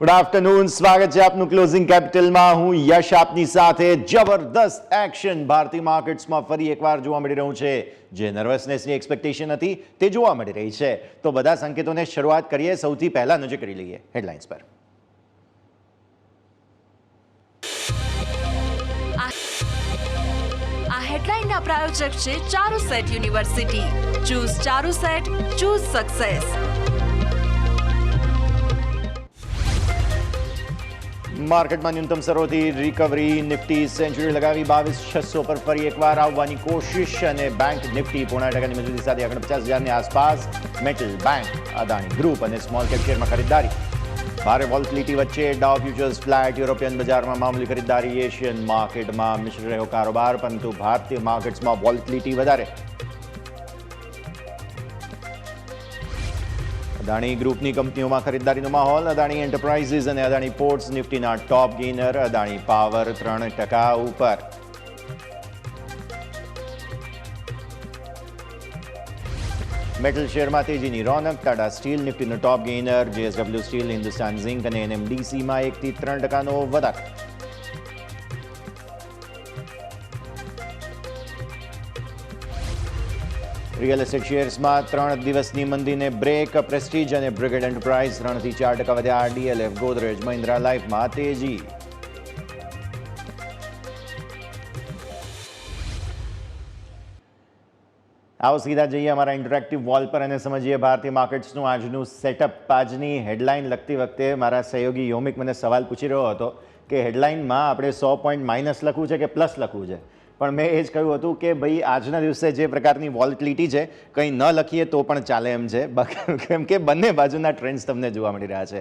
Good afternoon, સ્વાગત છે આપનું ક્લોઝિંગ કેપિટલમાં. હું યશ આપની સાથે. જબરદસ્ત એક્શન ભારતીય માર્કેટ્સમાં ફરી એકવાર જોવા મળી રહ્યું છે. જે નર્વસનેસની એક્સપેક્ટેશન હતી તે જોવા મળી રહી છે. તો બધા સંકેતોને શરૂઆત કરીએ. સૌથી પહેલા નજર કરી લઈએ હેડલાઇન્સ પર. આ હેડલાઇનના પ્રાયોજક છે Charusat university. Choose Charusat, choose success. માર્કેટમાં ન્યૂનતમ સ્તરોથી રિકવરી. નિફ્ટી સેન્ચુરી લગાવી 22,600 પર ફરી એકવાર આવવાની કોશિશ અને બેંક નિફ્ટી 0.5% મજબૂતી સાથે આગળ 50,000ની આસપાસ. મેટલ, બેંક, અદાણી ગ્રુપ અને સ્મોલ કેપ શેરમાં ખરીદદારી. ભારે વોલેટિલિટી વચ્ચે ડાઉ ફ્યુચર્સ ફ્લેટ. યુરોપિયન બજારમાં મામૂલી ખરીદદારી. એશિયન માર્કેટમાં મિશ્ર રહ્યો કારોબાર, પરંતુ ભારતીય માર્કેટ્સમાં વોલેટિલિટી વધારે. અદાણી ગ્રુપની કંપનીઓમાં ખરીદદારીનો માહોલ. અદાણી એન્ટરપ્રાઇઝીસ અને અદાણી પોર્ટ્સ નિફ્ટીના ટોપ ગેઇનર. અદાણી પાવર 3% ઉપર. મેટલ શેરમાં તેજીની રોનક. ટાટા સ્ટીલ નિફ્ટીનો ટોપ ગેઇનર. જેએસડબલ્યુ સ્ટીલ, હિન્દુસ્તાન ઝિંક અને એનએમડીસીમાં 1 થી 3%નો વધારો. રિયલ એસ્ટેટ શેર્સમાં 3 દિવસની મંદીને બ્રેક. પ્રેસ્ટીજ અને બ્રિગેડ એન્ટરપ્રાઇઝ 3 થી 4% વધ્યા. ડીએલએફ, ગોદરેજ, મહિન્દ્રા લાઇફમાં તેજી. આવો સીધા જઈએ અમારા ઇન્ટરેક્ટિવ વોલ પર અને સમજીએ ભારતીય માર્કેટ્સનું આજનું સેટઅપ. આજની હેડલાઇન લખતી વખતે મારા સહયોગી યોમિક મને સવાલ પૂછી રહ્યો હતો કે હેડલાઇનમાં આપણે 100 પોઈન્ટ માઇનસ લખવું છે કે પ્લસ લખવું છે. પણ મેં એ જ કહ્યું હતું કે ભાઈ આજના દિવસે જે પ્રકારની વોલેટિલિટી છે, કંઈ ન લખીએ તો પણ ચાલે એમ છે, કેમ કે બંને બાજુના ટ્રેન્ડ્સ તમને જોવા મળી રહ્યા છે.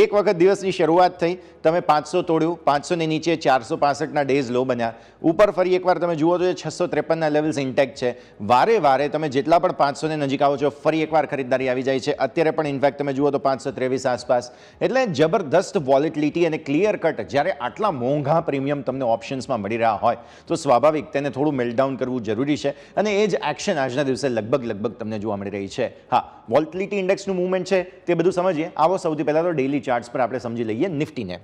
એક વખત દિવસની શરૂઆત થઈ, તમે 500 તોડ્યું, 500ની નીચે 465ના ડેઝ લો બન્યા. ઉપર ફરી એકવાર તમે જુઓ તો 653ના લેવલ્સ ઇન્ટેક્ટ છે. વારે વારે તમે જેટલા પણ 500ને નજીક આવો છો, ફરી એકવાર ખરીદદારી આવી જાય છે. અત્યારે પણ ઇનફેક્ટ તમે જુઓ તો 523 આસપાસ. એટલે જબરદસ્ત વોલેટિલિટી અને ક્લિયર કટ. જ્યારે આટલા મોંઘા પ્રીમિયમ તમને ઓપ્શન્સમાં મળી રહ્યા હોય તો સ્વાભાવિક તેને થોડું મેલ્ટડાઉન કરવું જરૂરી છે. અને એ જ એક્શન આજના દિવસે લગભગ તમને જોવા મળી રહી છે. હા, વોલેટિલિટી ઇન્ડેક્સનું મૂવમેન્ટ છે તે બધું સમજીએ. આવો સૌથી પહેલાં તો ડેઇલી ચાર્ટ્સ પર આપણે સમજી લઈએ નિફ્ટીને.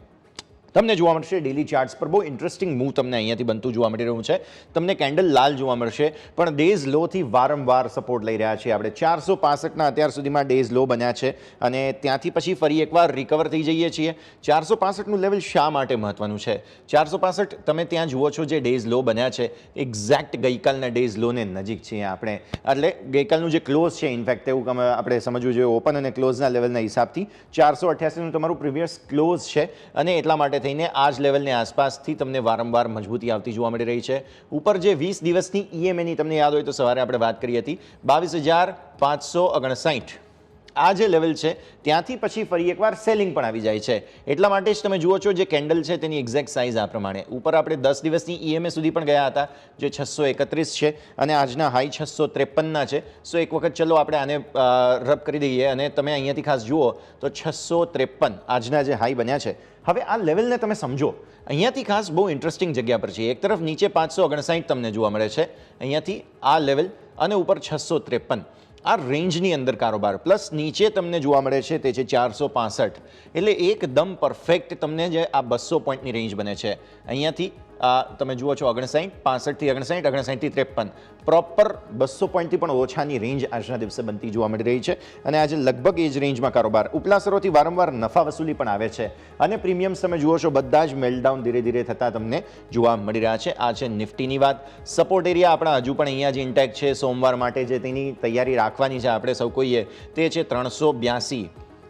તમને જોવા મળશે ડેઇલી ચાર્ટ્સ પર બહુ ઇન્ટરેસ્ટિંગ મૂવ તમને અહીંયાથી બનતું જોવા મળી રહ્યું છે. તમને કેન્ડલ લાલ જોવા મળશે, પણ ડેઝ લોથી વારંવાર સપોર્ટ લઈ રહ્યા છીએ આપણે. 465ના અત્યાર સુધીમાં ડેઝ લો બન્યા છે અને ત્યાંથી પછી ફરી એકવાર રિકવર થઈ જઈએ છીએ. 465નું લેવલ શા માટે મહત્વનું છે? 465 તમે ત્યાં જુઓ છો જે ડેઝ લો બન્યા છે, એક્ઝેક્ટ ગઈકાલના ડેઝ લોને નજીક છીએ આપણે. એટલે ગઈકાલનું જે ક્લોઝ છે, ઇનફેક્ટ એવું આપણે સમજવું જોઈએ ઓપન અને ક્લોઝના લેવલના હિસાબથી 488નું તમારું પ્રીવિયસ ક્લોઝ છે અને એટલા માટે થઈને આ જ લેવલની આસપાસથી તમને વારંવાર મજબૂતી આવતી જોવા મળી રહી છે. ઉપર જે 20 દિવસની ઈએમએની તમને યાદ હોય તો સવારે આપણે વાત કરી હતી 22,559. આ જે લેવલ છે ત્યાંથી પછી ફરી એકવાર સેલિંગ પણ આવી જાય છે. એટલા માટે જ તમે જુઓ છો જે કેન્ડલ છે તેની એક્ઝેક્ટ સાઇઝ આ પ્રમાણે. ઉપર આપણે 10 દિવસની ઈએમએ સુધી પણ ગયા હતા જે 631 છે અને આજના હાઈ 653ના છે. સો એક વખત ચલો આપણે આને રબ કરી દઈએ અને તમે અહીંયાથી ખાસ જુઓ તો 653 આજના જે હાઈ બન્યા છે. હવે આ લેવલને તમે સમજો. અહીંયાથી ખાસ બહુ ઇન્ટરેસ્ટિંગ જગ્યા પર છે. એક તરફ નીચે 559 તમને જોવા મળે છે, અહીંયાથી આ લેવલ અને ઉપર 653. આ રેન્જની અંદર કારોબાર પ્લસ નીચે તમને જોવા મળે છે તે છે 465. એટલે એકદમ પરફેક્ટ તમને જે આ 200 પોઈન્ટની રેન્જ બને છે. અહીંયાથી તમે જુઓ છો 59, 65થી 59, 59થી 53. પ્રોપર 200 પોઈન્ટથી પણ ઓછાની રેન્જ આજના દિવસે બનતી જોવા મળી રહી છે અને આજે લગભગ એ જ રેન્જમાં કારોબાર. ઉપલા સ્તરોથી વારંવાર નફા વસૂલી પણ આવે છે અને પ્રીમિયમ્સ તમે જુઓ છો બધા જ મેલ્ટડાઉન ધીરે ધીરે થતા તમને જોવા મળી રહ્યા છે. આ છે નિફ્ટીની વાત. સપોર્ટ એરિયા આપણા હજુ પણ અહીંયા જે ઇન્ટેક્ટ છે, સોમવાર માટે જે તેની તૈયારી રાખવાની છે આપણે સૌ કોઈએ, તે છે 382.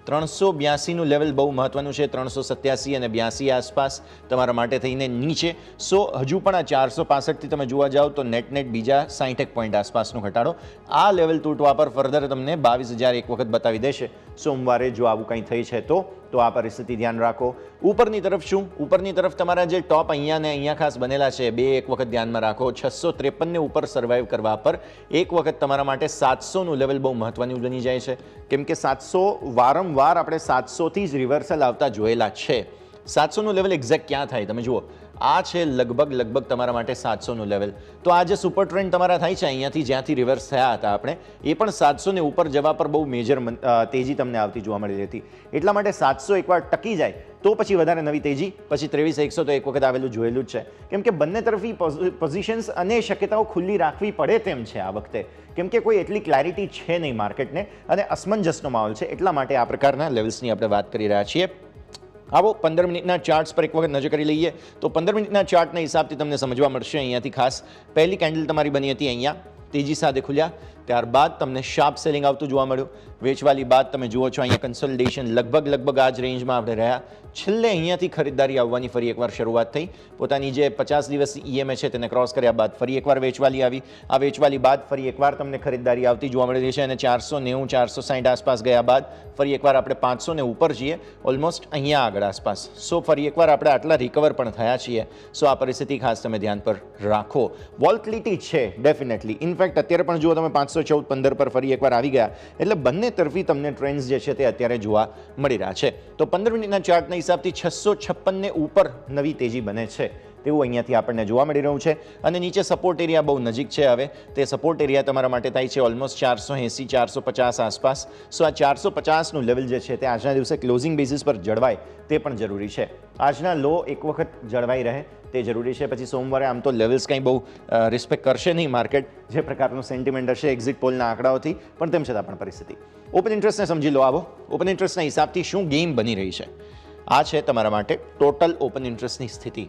382નું લેવલ બહુ મહત્વનું છે. 387 અને 82 આસપાસ તમારા માટે થઈને નીચે. સો હજુ પણ આ 465થી તમે જોવા જાઓ તો નેટ બીજા 60 પોઈન્ટ આસપાસનો ઘટાડો. આ લેવલ તૂટવા પર ફર્ધર તમને 22,000 એક વખત બતાવી દેશે સોમવારે. જો આવું કંઈ થઈ છે તો આ પરિસ્થિતિ ધ્યાન રાખો. ઉપરની તરફ શું? ઉપરની તરફ તમારા જે ટોપ અહીંયા ને અહીંયા ખાસ બનેલા છે બે એક વખત ધ્યાનમાં રાખો. 653ને ઉપર સર્વાઈવ કરવા પર એક વખત તમારા માટે 700નું લેવલ બહુ મહત્વનું બની જાય છે, કેમ કે 700 વારંવાર આપણે 700થી જ રિવર્સલ આવતા જોયેલા છે. 700નું લેવલ એક્ઝેક્ટ ક્યાં થાય તમે જુઓ. આ છે લગભગ તમારા માટે 700નું લેવલ. તો આ જે સુપર ટ્રેન્ડ તમારા થાય છે અહીંયાથી જ્યાંથી રિવર્સ થયા હતા આપણે, એ પણ 700 ને ઉપર જવા પર બહુ મેજર તેજી તમને આવતી જોવા મળી હતી. એટલા માટે 700 એકવાર ટકી જાય તો પછી વધારે નવી તેજી, પછી 23,100 તો એક વખત આવેલું જોયેલું જ છે. કેમ કે બંને તરફી પોઝિશન્સ અને શક્યતાઓ ખુલ્લી રાખવી પડે તેમ છે આ વખતે, કેમ કે કોઈ એટલી ક્લેરિટી છે નહીં માર્કેટને અને અસમંજસનો માહોલ છે. એટલા માટે આ પ્રકારના લેવલ્સની આપણે વાત કરી રહ્યા છીએ. આવો 15 મિનિટના ચાર્ટ્સ પર એક વખત નજર કરી લઈએ તો 15 મિનિટના ચાર્ટના હિસાબથી તમને સમજવા મળશે. અહીંયાથી ખાસ પહેલી કેન્ડલ તમારી બની હતી અહીંયા તેજી સાથે ખુલ્યા, ત્યારબાદ તમને શાર્પ સેલિંગ આવતું જોવા મળ્યું. વેચવાલી બાદ તમે જુઓ છો અહીંયા કન્સોલિડેશન લગભગ આ જ રેન્જમાં આપણે રહ્યા. છેલ્લે અહીંયાથી ખરીદદારી આવવાની ફરી એકવાર શરૂઆત થઈ. પોતાની જે 50 દિવસની EMA છે તેને ક્રોસ કર્યા બાદ ફરી એકવાર વેચવાલી આવી. આ વેચવાલી બાદ ફરી એકવાર તમને ખરીદદારી આવતી જોવા મળી રહી છે અને 490 460 આસપાસ ગયા બાદ ફરી એકવાર આપણે 500 ને ઉપર જઈએ, ઓલમોસ્ટ અહીંયા આગળ આસપાસ. સો ફરી એકવાર આપણે આટલા રિકવર પણ થયા છીએ. સો આ પરિસ્થિતિ ખાસ તમે ધ્યાન પર રાખો. વોલ્ટિલિટી છે ડેફિનેટલી. ઇનફેક્ટ અત્યારે પણ જુઓ તમે 514.15 પર ફરી એકવાર આવી ગયા, એટલે બંને તરફી તમને ટ્રેન્ડ્સ જે છે તે અત્યારે જોવા મળી રહ્યા છે. તો 15 મિનિટના ચાર્ટના હિસાબથી 656 ને ઉપર નવી તેજી બને છે તેવું અહીંયાથી આપણને જોવા મળી રહ્યું છે. અને નીચે સપોર્ટ એરિયા બહુ નજીક છે. હવે તે સપોર્ટ એરિયા તમારા માટે થાય છે ઓલમોસ્ટ 480 450 આસપાસ. સો આ 450નું લેવલ જે છે તે આજના દિવસે ક્લોઝિંગ બેઝિસ પર જળવાય તે પણ જરૂરી છે. આજના લો એક વખત જળવાઈ રહે તે જરૂરી છે. પછી સોમવારે આમ તો લેવલ્સ કંઈ બહુ રિસ્પેક્ટ કરશે નહીં માર્કેટ, જે પ્રકારનું સેન્ટિમેન્ટ હશે એક્ઝિટ પોલના આંકડાઓથી, પણ તેમ છતાં પણ પરિસ્થિતિ. ઓપન ઇન્ટરેસ્ટને સમજી લો. આવો ઓપન ઇન્ટરેસ્ટના હિસાબથી શું ગેમ બની રહી છે. આ છે તમારા માટે ટોટલ ઓપન ઇન્ટરેસ્ટની સ્થિતિ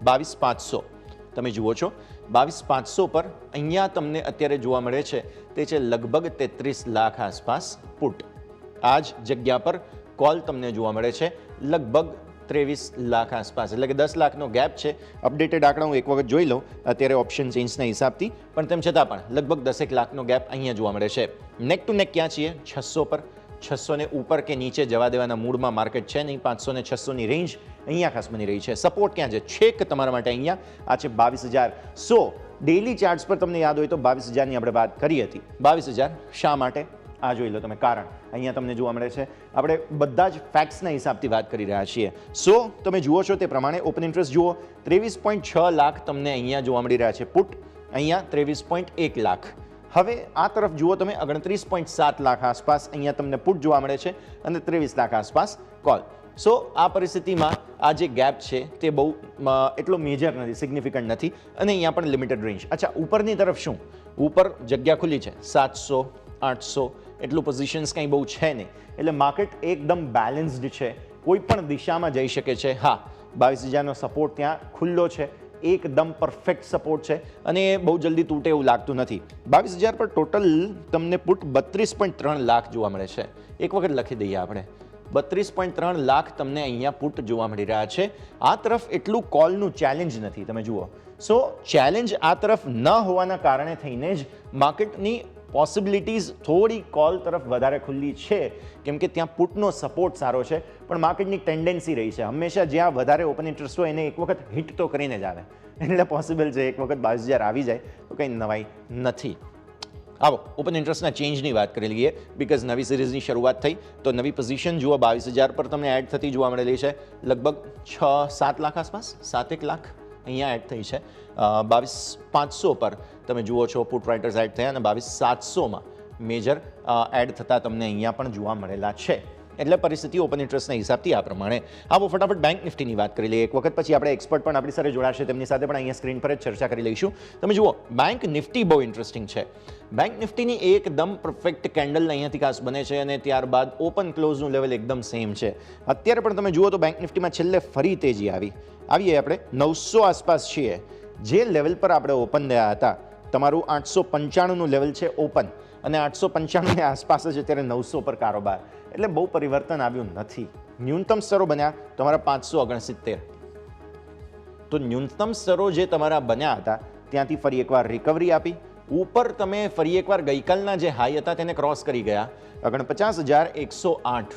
22,500. તમે જુઓ છો 22,500 પર અહીંયા તમને અત્યારે જોવા મળે છે તે છે લગભગ 33 લાખ આસપાસ પુટ. આ જ જગ્યા પર કોલ તમને જોવા મળે છે લગભગ 23 લાખ આસપાસ, એટલે કે 10 લાખનો ગેપ છે. અપડેટેડ આંકડા હું એક વખત જોઈ લઉં અત્યારે ઓપ્શન ચેન્જના હિસાબથી, પણ તેમ છતાં પણ લગભગ 10 લાખનો ગેપ અહીંયા જોવા મળે છે. નેક ટુ નેક ક્યાં છીએ? 600 પર. 600 ને ઉપર કે નીચે જવા દેવાના મૂડમાં માર્કેટ છે નહીં. 500 ને 600ની રેન્જ અહીંયા ખાસ બની રહી છે. સપોર્ટ ક્યાં છે? છેક તમારા માટે અહીંયા આ છે 22,000. સો ડેઇલી ચાર્ટ્સ પર તમને યાદ હોય તો 22,000ની આપણે વાત કરી હતી. 22,000 શા માટે? આ જોઈ લો તમે કારણ અહીંયા તમને જોવા મળે છે. આપણે બધા જ ફેક્ટ્સના હિસાબથી વાત કરી રહ્યા છીએ. સો તમે જુઓ છો તે પ્રમાણે ઓપન ઇન્ટરેસ્ટ જુઓ 23.6 લાખ તમને અહીંયા જોવા મળી રહ્યા છે પુટ, અહીંયા 23.1 લાખ. હવે આ તરફ જુઓ તમે 29.7 લાખ આસપાસ અહીંયા તમને પુટ જોવા મળે છે અને 23 લાખ આસપાસ કોલ. સો આ પરિસ્થિતિમાં આ જે ગેપ છે તે બહુ એટલો મેજર નથી, સિગ્નિફિકન્ટ નથી અને અહીંયા પણ લિમિટેડ રેન્જ. અચ્છા, ઉપરની તરફ શું? ઉપર જગ્યા ખુલ્લી છે 700 800 એટલું પોઝિશન્સ કંઈ બહુ છે નહીં, એટલે માર્કેટ એકદમ બેલેન્સ્ડ છે, કોઈ પણ દિશામાં જઈ શકે છે. હા, 22,000નો સપોર્ટ ત્યાં ખુલ્લો છે, એકદમ પરફેક્ટ સપોર્ટ છે અને એ બહુ જલ્દી તૂટે એવું લાગતું નથી. 22,000 પર ટોટલ તમને પુટ 32.3 લાખ જોવા મળે છે. એક વખત લખી દઈએ આપણે 32.3 લાખ તમને અહીંયા પુટ જોવા મળી રહ્યા છે. આ તરફ એટલું કોલનું ચેલેન્જ નથી, તમે જુઓ. સો ચેલેન્જ આ તરફ ન હોવાના કારણે થઈને જ માર્કેટની પોસિબિલિટીઝ થોડી કોલ તરફ વધારે ખુલ્લી છે, કેમ કે ત્યાં પુટનો સપોર્ટ સારો છે. પણ માર્કેટની ટેન્ડન્સી રહી છે હંમેશા જ્યાં વધારે ઓપન ઇન્ટરેસ્ટ હોય એને એક વખત હિટ તો કરીને જ આવે, એટલે પોસિબલ છે એક વખત 22,000 આવી જાય તો કંઈ નવાઈ નથી. આવો ઓપન ઇન્ટરેસ્ટના ચેન્જની વાત કરી લઈએ, બિકોઝ નવી સિરીઝની શરૂઆત થઈ તો નવી પોઝિશન જુઓ 22,000 પર તમને એડ થતી જોવા મળેલી છે. લગભગ 6-7 લાખ આસપાસ, 7-1 લાખ અહીંયા એડ થઈ છે. 22,500 પર તમે જુઓ છો પુટ રાઇટર્સ એડ થયા અને 22,700માં મેજર એડ થતાં તમને અહીંયા પણ જોવા મળેલા છે. એટલે પરિસ્થિતિ ઓપન ઇન્ટરેસ્ટના હિસાબથી આ પ્રમાણે. આવો ફટાફટ બેંક નિફ્ટીની વાત કરી લઈએ એક વખત, પછી આપણે એક્સપર્ટ પણ આપણી સાથે જોડાશે, તેમની સાથે પણ અહીંયા સ્ક્રીન પર જ ચર્ચા કરી લઈશું. તમે જુઓ બેંક નિફ્ટી બહુ ઇન્ટરેસ્ટિંગ છે. બેંક નિફ્ટીની એકદમ પરફેક્ટ કેન્ડલ અહીંયાથી ખાસ બને છે અને ત્યારબાદ ઓપન ક્લોઝનું લેવલ એકદમ સેમ છે. અત્યારે પણ તમે જુઓ તો બેંક નિફ્ટીમાં છેલ્લે ફરી તેજી આવીએ આપણે 900 આસપાસ છીએ. જે લેવલ પર આપણે ઓપન થયા હતા, તમારું 895નું લેવલ છે ઓપન અને 895ની આસપાસ જ અત્યારે 900 પર કારોબાર, એટલે બહુ પરિવર્તન આવ્યું નથી. ન્યૂનતમ સ્તરો બન્યા તમારા 569. તો ન્યૂનતમ સ્તરો જે તમારા બન્યા હતા ત્યાંથી ફરી એકવાર રિકવરી આપી. ઉપર તમે ફરી એકવાર ગઈકાલના જે હાઈ હતા તેને ક્રોસ કરી ગયા 49,108.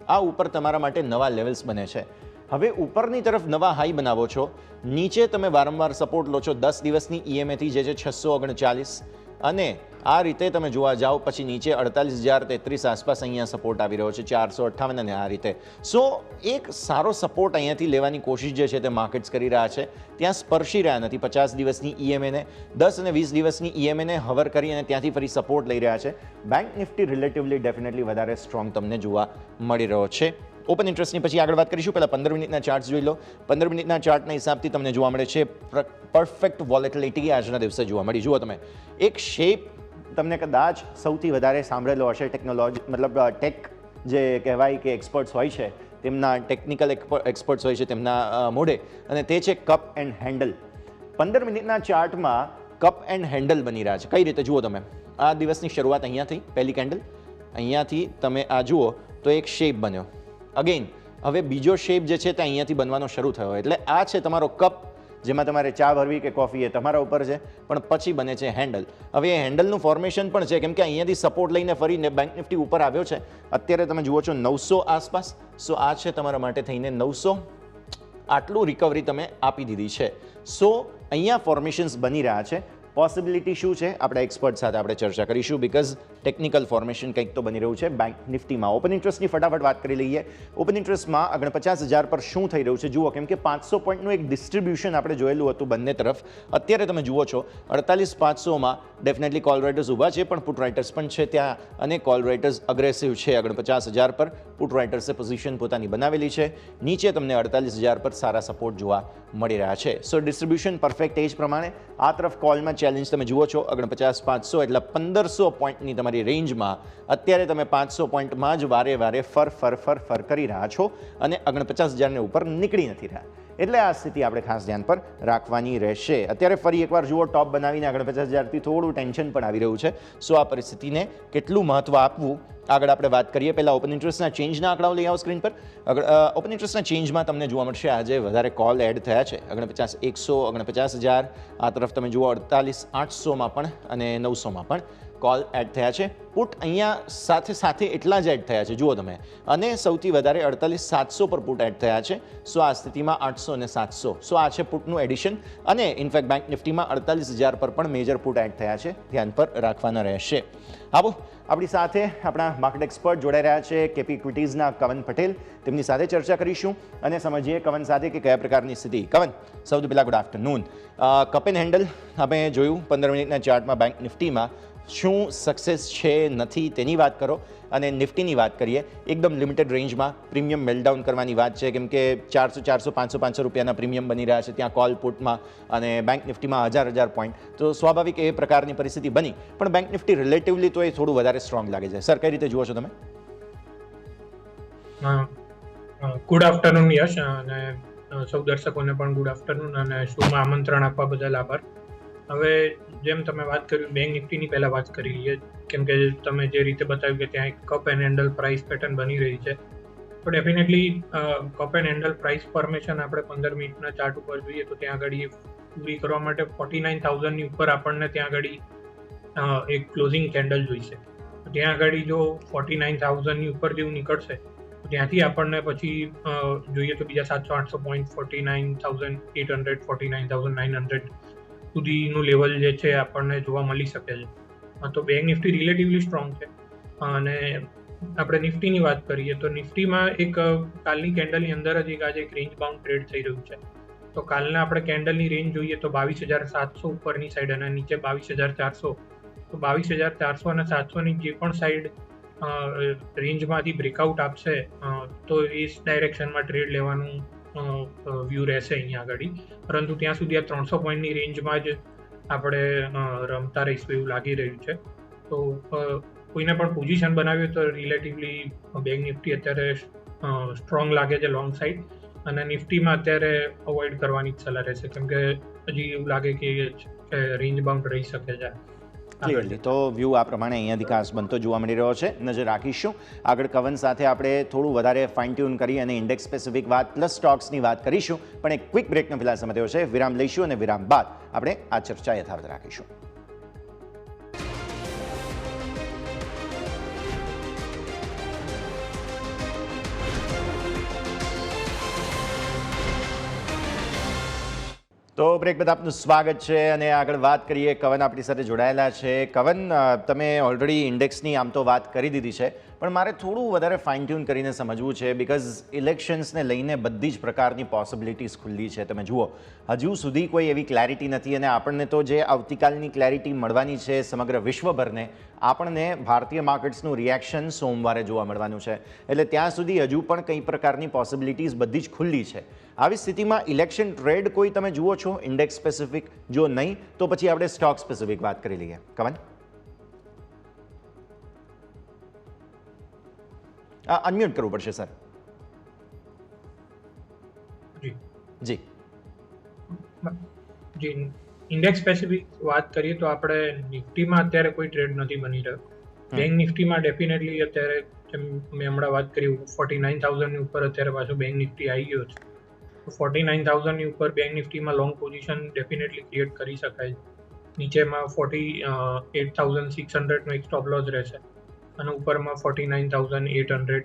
આ ઉપર તમારા માટે નવા લેવલ્સ બને છે. હવે ઉપરની તરફ નવા હાઈ બનાવો છો, નીચે તમે વારંવાર સપોર્ટ લો છો 10 દિવસની EMA થી જે છે 639. અને આ રીતે તમે જોવા જાઓ પછી નીચે 48,033 આસપાસ અહીંયા સપોર્ટ આવી રહ્યો છે, 458 અને આ રીતે. સો એક સારો સપોર્ટ અહીંયાથી લેવાની કોશિશ જે છે તે માર્કેટ્સ કરી રહ્યા છે, ત્યાં સ્પર્શી રહ્યા નથી. 50 દિવસની EMA ને 10 અને 20 દિવસની EMA ને હવર કરી અને ત્યાંથી ફરી સપોર્ટ લઈ રહ્યા છે. બેંક નિફ્ટી રિલેટિવલી ડેફિનેટલી વધારે સ્ટ્રોંગ તમને જોવા મળી રહ્યો છે. ઓપન ઇન્ટરેસ્ટની પછી આગળ વાત કરીશું. પહેલાં 15 મિનિટના ચાર્ટ જોઈ લો. 15 મિનિટના ચાર્ટના હિસાબથી તમને જોવા મળે છે પરફેક્ટ વોલેટિલિટી આજના દિવસે જોવા મળી. જુઓ તમે એક શેપ તમને કદાચ સૌથી વધારે સાંભળેલો હશે ટેકનોલોજી, મતલબ ટેક જે કહેવાય કે એક્સપર્ટ્સ હોય છે તેમના, ટેકનિકલ એક્સપર્ટ્સ હોય છે તેમના મોઢે, અને તે છે કપ એન્ડ હેન્ડલ. 15 મિનિટના ચાર્ટમાં કપ એન્ડ હેન્ડલ બની રહ્યા છે. કઈ રીતે જુઓ તમે, આ દિવસની શરૂઆત અહીંયાથી, પહેલી કેન્ડલ અહીંયાથી તમે આ જુઓ તો એક શેપ બન્યો. અગેન હવે બીજો શેપ જે છે તે અહીંયાથી બનવાનો શરૂ થયો. એટલે આ છે તમારો કપ, જેમાં તમારે ચા ભરવી કે કોફી એ તમારા ઉપર છે, પણ પછી બને છે હેન્ડલ. હવે એ હેન્ડલનું ફોર્મેશન પણ છે, કેમ કે અહીંયાથી સપોર્ટ લઈને ફરીને બેંક નિફ્ટી ઉપર આવ્યો છે. અત્યારે તમે જુઓ છો 900 આસપાસ. સો આ છે તમારા માટે થઈને 900. આટલું રિકવરી તમે આપી દીધી છે. સો અહીંયા ફોર્મેશન્સ બની રહ્યા છે. પોસિબિલિટી શું છે આપણા એક્સપર્ટ સાથે આપણે ચર્ચા કરીશું, બિકોઝ ટેકનિકલ ફોર્મેશન કંઈક તો બની રહ્યું છે બેંક નિફ્ટીમાં. ઓપન ઇન્ટરેસ્ટની ફટાફટ વાત કરી લઈએ. ઓપન ઇન્ટરેસ્ટમાં 49,000 પર શું થઈ રહ્યું છે જુઓ, કેમ કે 500 પોઈન્ટનું એક ડિસ્ટ્રીબ્યુશન આપણે જોયેલું હતું બંને તરફ. અત્યારે તમે જુઓ છો 48,500માં ડેફિનેટલી કોલ રાઇટર્સ ઊભા છે, પણ પુટ રાઇટર્સ પણ છે ત્યાં, અને કોલ રાઇટર્સ અગ્રેસિવ છે. 49,000 પર પુટ રાઇટર્સે પોઝિશન પોતાની બનાવેલી છે. નીચે તમને 48,000 પર સારા સપોર્ટ જોવા મળી રહ્યા છે. સો ડિસ્ટ્રીબ્યુશન પરફેક્ટ એજ પ્રમાણે. આ તરફ કોલમાં ચેલેન્જ તમે જુઓ છો 49,500 એટલે 1,500 પોઈન્ટની તમારી રેન્જમાં. અત્યારે તમે 500 પોઈન્ટમાં જ વારે વારે ફર કરી રહ્યા છો અને 49,000ને ઉપર નીકળી નથી રહ્યા. એટલે આ સ્થિતિ આપણે ખાસ ધ્યાન પર રાખવાની રહેશે. અત્યારે ફરી એકવાર જુઓ, ટોપ બનાવીને 49,000થી થોડું ટેન્શન પણ આવી રહ્યું છે. સો આ પરિસ્થિતિને કેટલું મહત્વ આપવું આગળ આપણે વાત કરીએ. પહેલાં ઓપન ઇન્ટરેસ્ટના ચેન્જના આંકડાઓ લઈ આવો સ્ક્રીન પર. ઓપન ઇન્ટરેસ્ટના ચેન્જમાં તમને જોવા મળશે આજે વધારે કોલ એડ થયા છે. 49,100, 49,000. આ તરફ તમે જુઓ 48,800માં પણ અને 900માં પણ કોલ એડ થયા છે. પુટ અહીંયા સાથે એટલા જ એડ થયા છે જુઓ તમે, અને સૌથી વધારે 48,700 પર પુટ એડ થયા છે. સો આ સ્થિતિમાં 800 અને 700. સો આ છે પુટનું એડિશન. અને ઇનફેક્ટ બેંક નિફ્ટીમાં 48,000 પર પણ મેજર પુટ એડ થયા છે, ધ્યાન પર રાખવાના રહેશે. આવો આપણી સાથે આપણા માર્કેટ એક્સપર્ટ જોડાઈ રહ્યા છે કેપી ઇક્વિટીઝના કવન પટેલ. તેમની સાથે ચર્ચા કરીશું અને સમજીએ કવન સાથે કે કયા પ્રકારની સ્થિતિ. કવન, સૌથી પહેલાં good afternoon. Cup and handle આપણે જોયું 15 મિનિટના ચાર્ટમાં બેંક નિફ્ટીમાં. શું સક્સેસ છે નથી તેની વાત કરો, અને નિફ્ટીની વાત કરીએ. એકદમ લિમિટેડ રેન્જમાં પ્રીમિયમ મેલ્ટડાઉન કરવાની વાત છે, કેમ કે 400, 500 રૂપિયાના પ્રીમિયમ બની રહ્યા છે ત્યાં કોલ પુટમાં, અને બેંક નિફ્ટીમાં 1,000 પોઈન્ટ. તો સ્વાભાવિક એ પ્રકારની પરિસ્થિતિ બની, પણ બેંક નિફ્ટી રિલેટિવલી તો એ થોડું વધારે સ્ટ્રોંગ લાગે છે. સર, કઈ રીતે જુઓ છો તમે? ગુડ આફ્ટરનૂન યશ, અને સૌ દર્શકોને પણ ગુડ આફ્ટરનૂન, અને શોમાં આમંત્રણ આપવા બદલ આભાર. હવે જેમ તમે વાત કરી, બેંક નિફ્ટીની પહેલા વાત કરી લઈએ, કેમ કે તમે જે રીતે બતાવ્યું કે ત્યાં એક cup and handle price pattern બની રહી છે. તો definitely cup and handle price formation આપણે 15 મિનિટના ચાર્ટ ઉપર જોઈએ તો ત્યાં આગળ પૂરી કરવા માટે 49,000ની ઉપર આપણને ત્યાં આગળ એક ક્લોઝિંગ કેન્ડલ જોઈશે. ત્યાં આગળ જો 49,000ની ઉપર જેવું નીકળશે તો ત્યાંથી આપણને પછી જોઈએ તો બીજા 700-800 પોઈન્ટ 49,800, 49,900 સુધીનું લેવલ જે છે આપણને જોવા મળી શકે છે. તો બેંક નિફ્ટી રિલેટિવલી સ્ટ્રોંગ છે. અને આપણે નિફ્ટીની વાત કરીએ તો નિફ્ટીમાં એક કાલની કેન્ડલની અંદર જ આજે એક રેન્જ બાઉન્ડ ટ્રેડ થઈ રહ્યું છે. તો કાલના આપણે કેન્ડલની રેન્જ જોઈએ તો 22,700 ઉપરની સાઈડ અને નીચે 22,400. તો 22,400 અને 700ની જે પણ સાઈડ રેન્જમાંથી બ્રેકઆઉટ આપશે તો એ ડાયરેક્શનમાં ટ્રેડ લેવાનું વ્યૂ રહેશે અહીંયા આગળ. પરંતુ ત્યાં સુધી આ 300 પોઈન્ટની રેન્જમાં જ આપણે રમતા રહીશું એવું લાગી રહ્યું છે. તો કોઈને પણ પોઝિશન બનાવ્યું તો રિલેટિવલી બેંક નિફ્ટી અત્યારે સ્ટ્રોંગ લાગે છે લોંગ સાઈડ, અને નિફ્ટીમાં અત્યારે અવોઇડ કરવાની જ સલાહ રહેશે, કેમ કે હજી એવું લાગે કે રેન્જ બાઉન્ડ રહી શકે છે. ક્લિયરલી તો વ્યૂ આ પ્રમાણે અહીંયાથી ખાસ બનતો જોવા મળી રહ્યો છે. નજર રાખીશું. આગળ કવન સાથે આપણે થોડું વધારે ફાઇન ટ્યુન કરી અને ઇન્ડેક્સ સ્પેસિફિક વાત પ્લસ સ્ટોક્સની વાત કરીશું, પણ એક ક્વિક બ્રેકનો ફિલહાલ સમય થયો છે. વિરામ લઈશું અને વિરામ બાદ આપણે આ ચર્ચા યથાવત રાખીશું. તો બ્રેક બાદ આપનું સ્વાગત છે અને આગળ વાત કરીએ. કવન આપણી સાથે જોડાયેલા છે. કવન, તમે ઓલરેડી ઇન્ડેક્સની આમ તો વાત કરી દીધી છે, પણ મારે થોડું વધારે ફાઇન ટ્યુન કરીને સમજવું છે, બિકોઝ ઇલેક્શન્સને લઈને બધી જ પ્રકારની પોસિબિલિટીઝ ખુલ્લી છે. તમે જુઓ, હજુ સુધી કોઈ એવી ક્લેરિટી નથી અને આપણને તો જે આવતીકાલની ક્લેરિટી મળવાની છે સમગ્ર વિશ્વભરને, આપણને ભારતીય માર્કેટ્સનું રિએક્શન સોમવારે જોવા મળવાનું છે. એટલે ત્યાં સુધી હજુ પણ કઈ પ્રકારની પોસિબિલિટીઝ બધી જ ખુલ્લી છે. આવી સ્થિતિમાં ઇલેક્શન ટ્રેડ કોઈ તમે જુઓ છો ઇન્ડેક્સ સ્પેસિફિક? જો નહીં તો પછી આપણે સ્ટોક સ્પેસિફિક વાત કરી લઈએ. કવન, અનમ્યુટ કરવું પડશે સર. જી જી ઇન્ડેક્સ સ્પેસિફિક વાત કરીએ તો આપણે નિફ્ટીમાં અત્યારે કોઈ ટ્રેડ નથી બની રહ્યો. બેંક નિફ્ટીમાં ડેફિનેટલી અત્યારે જેમ મેં હમણાં વાત કરી 49,000 ની ઉપર અત્યારે પાછું બેંક નિફ્ટી આવી ગયો છે. 49,000 ની ઉપર બેંક નિફ્ટીમાં લોંગ પોઝિશન ડેફિનેટલી ક્રિએટ કરી શકાય. નીચેમાં 48,600 નો એક સ્ટોપ લોસ રહેશે અને ઉપરમાં 49,800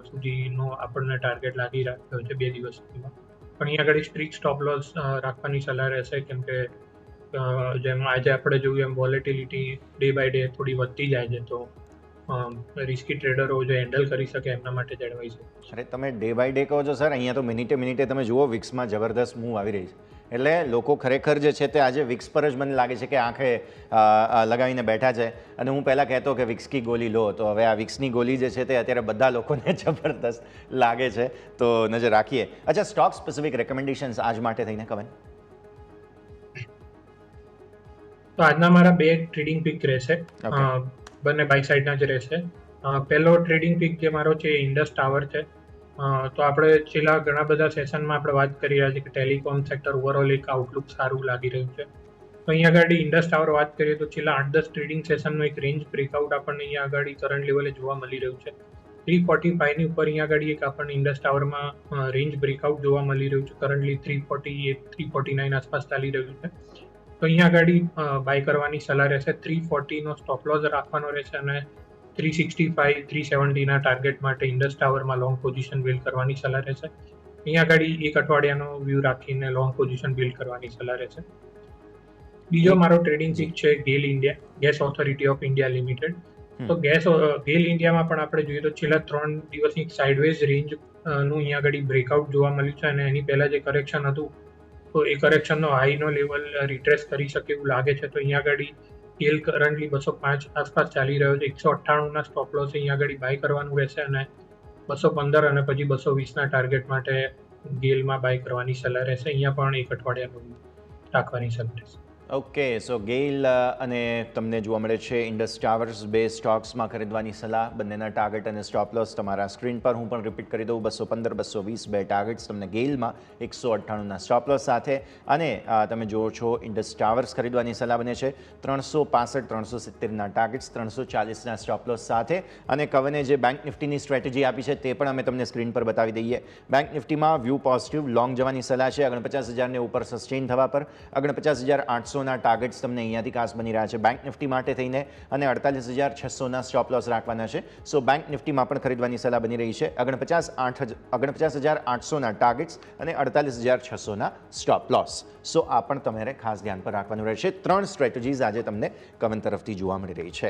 સુધીનો આપણને ટાર્ગેટ લાગી રહ્યો છે 2 દિવસ સુધીમાં. પણ અહીં આગળ સ્ટ્રિક્ટ સ્ટોપ લોસ રાખવાની સલાહ રહેશે, કેમ કે જેમ આજે આપણે જોયું એમ વોલેટિલિટી ડે બાય ડે થોડી વધતી જાય છે, તો રિસ્કી ટ્રેડરો જે હેન્ડલ કરી શકે એમના માટે જ એડવાઇસ છે. અરે તમે ડે બાય ડે કહો છો સર, અહીંયા તો મિનિટે મિનિટે તમે જુઓ વિક્સમાં જબરદસ્ત મૂવ આવી રહી છે. એટલે લોકો ખરેખર જે છે તે આજે વિક્સ પર જ મને લાગે છે કે આંખે લગાવીને બેઠા છે. અને હું પહેલાં કહેતો કે વિક્સ કી ગોલી લો, તો હવે આ વિક્સની ગોલી જે છે તે અત્યારે બધા લોકોને જબરદસ્ત લાગે છે. તો નજર રાખીએ. અચ્છા, સ્ટોક સ્પેસિફિક રેકમેન્ડેશન્સ આજ માટે થઈને કવન? તો આજના મારા 2 ટ્રેડિંગ પિક રહેશે, બંને બાય સાઇડના જ રહેશે. પહેલો ટ્રેડિંગ પિક જે મારો છે ઇન્ડસ ટાવર છે. તો આપણે છેલ્લા ઘણા બધા સેશનમાં આપણે વાત કરી રહ્યા છીએ કે ટેલિકોમ સેક્ટર ઓવરઓલ એક આઉટલુક સારું લાગી રહ્યું છે. તો અહીંયા આગળ ઇન્ડસ ટાવર વાત કરીએ તો છેલ્લા 8-10 ટ્રેડિંગ સેશનનું એક રેન્જ બ્રેકઆઉટ આપણને અહીંયા આગળ કરંટ લેવલે જોવા મળી રહ્યું છે. 345 ની ઉપર અહીંયા આગળ એક આપણને ઇન્ડસ ટાવરમાં રેન્જ બ્રેકઆઉટ જોવા મળી રહ્યું છે. કરન્ટલી 348-349 આસપાસ ચાલી રહ્યું છે. તો અહીંયા આગળ બાય કરવાની સલાહ રહેશે. 340 નો સ્ટોપ લોસ રાખવાનો રહેશે અને 365-370 ના ટાર્ગેટ માટે ઇન્ડસ ટાવરમાં લોંગ પોઝિશન બિલ્ડ કરવાની સલાહ રહેશે. અહીંયા આગળ એક અઠવાડિયાનો વ્યૂ રાખીને લોંગ પોઝિશન બિલ્ડ કરવાની સલાહ રહેશે. બીજો મારો ટ્રેડિંગ પિક છે GAIL India, gas authority of India limited. તો ગેલ ઇન્ડિયામાં પણ આપણે જોઈએ તો છેલ્લા 3 દિવસની સાઇડવેઝ રેન્જ નું અહીંયા આગળ બ્રેકઆઉટ જોવા મળ્યું છે અને એની પહેલા જે કરેક્શન હતું તો એ કરેક્શનનો હાઈનો લેવલ રિટ્રેસ કરી શકે એવું લાગે છે. તો અહીંયા આગળ ગેલ કરન્ટલી 205 આસપાસ ચાલી રહ્યો છે. 198 ના સ્ટોપ લોસ અહીંયા આગળ બાય કરવાનું રહેશે અને 215 અને પછી 220 ના ટાર્ગેટ માટે ગેલમાં બાય કરવાની સલાહ રહેશે. અહીંયા પણ એક અઠવાડિયાનું રાખવાની સલાહ રહેશે. ઓકે, સો ગેઇલ અને તમને જોવા મળે છે ઇન્ડસ ટાવર્સ, 2 સ્ટોક્સમાં ખરીદવાની સલાહ. બંનેના ટાર્ગેટ અને સ્ટોપ લોસ તમારા સ્ક્રીન પર હું પણ રિપીટ કરી દઉં. 215-220 2 ટાર્ગેટ્સ તમને ગેઇલમાં, 198ના સ્ટોપ લોસ સાથે. અને તમે જુઓ છો ઇન્ડસ ટાવર્સ ખરીદવાની સલાહ બને છે 365-370ના ટાર્ગેટ્સ, 340ના સ્ટોપ લોસ સાથે. અને કવને જે બેંક નિફ્ટીની સ્ટ્રેટેજી આપી છે તે પણ અમે તમને સ્ક્રીન પર બતાવી દઈએ. બેંક નિફ્ટીમાં વ્યૂ પોઝિટિવ લોંગ જવાની સલાહ છે. 49,000ને ઉપર સસ્ટેન થવા પર 49,800 ના ટાર્ગેટ્સ તમને અહીંયાથી ખાસ બની રહ્યા છે બેંક નિફ્ટી માટે થઈને, અને 48,600ના સ્ટોપ લોસ રાખવાના છે. સો બેંક નિફ્ટીમાં પણ ખરીદવાની સલાહ બની રહી છે. 49,800ના ટાર્ગેટ્સ અને 48,600ના સ્ટોપ લોસ. સો આ પણ તમારે ખાસ ધ્યાન પર રાખવાનું રહેશે. 3 સ્ટ્રેટેજીઝ આજે તમને કવન તરફથી જોવા મળી રહી છે.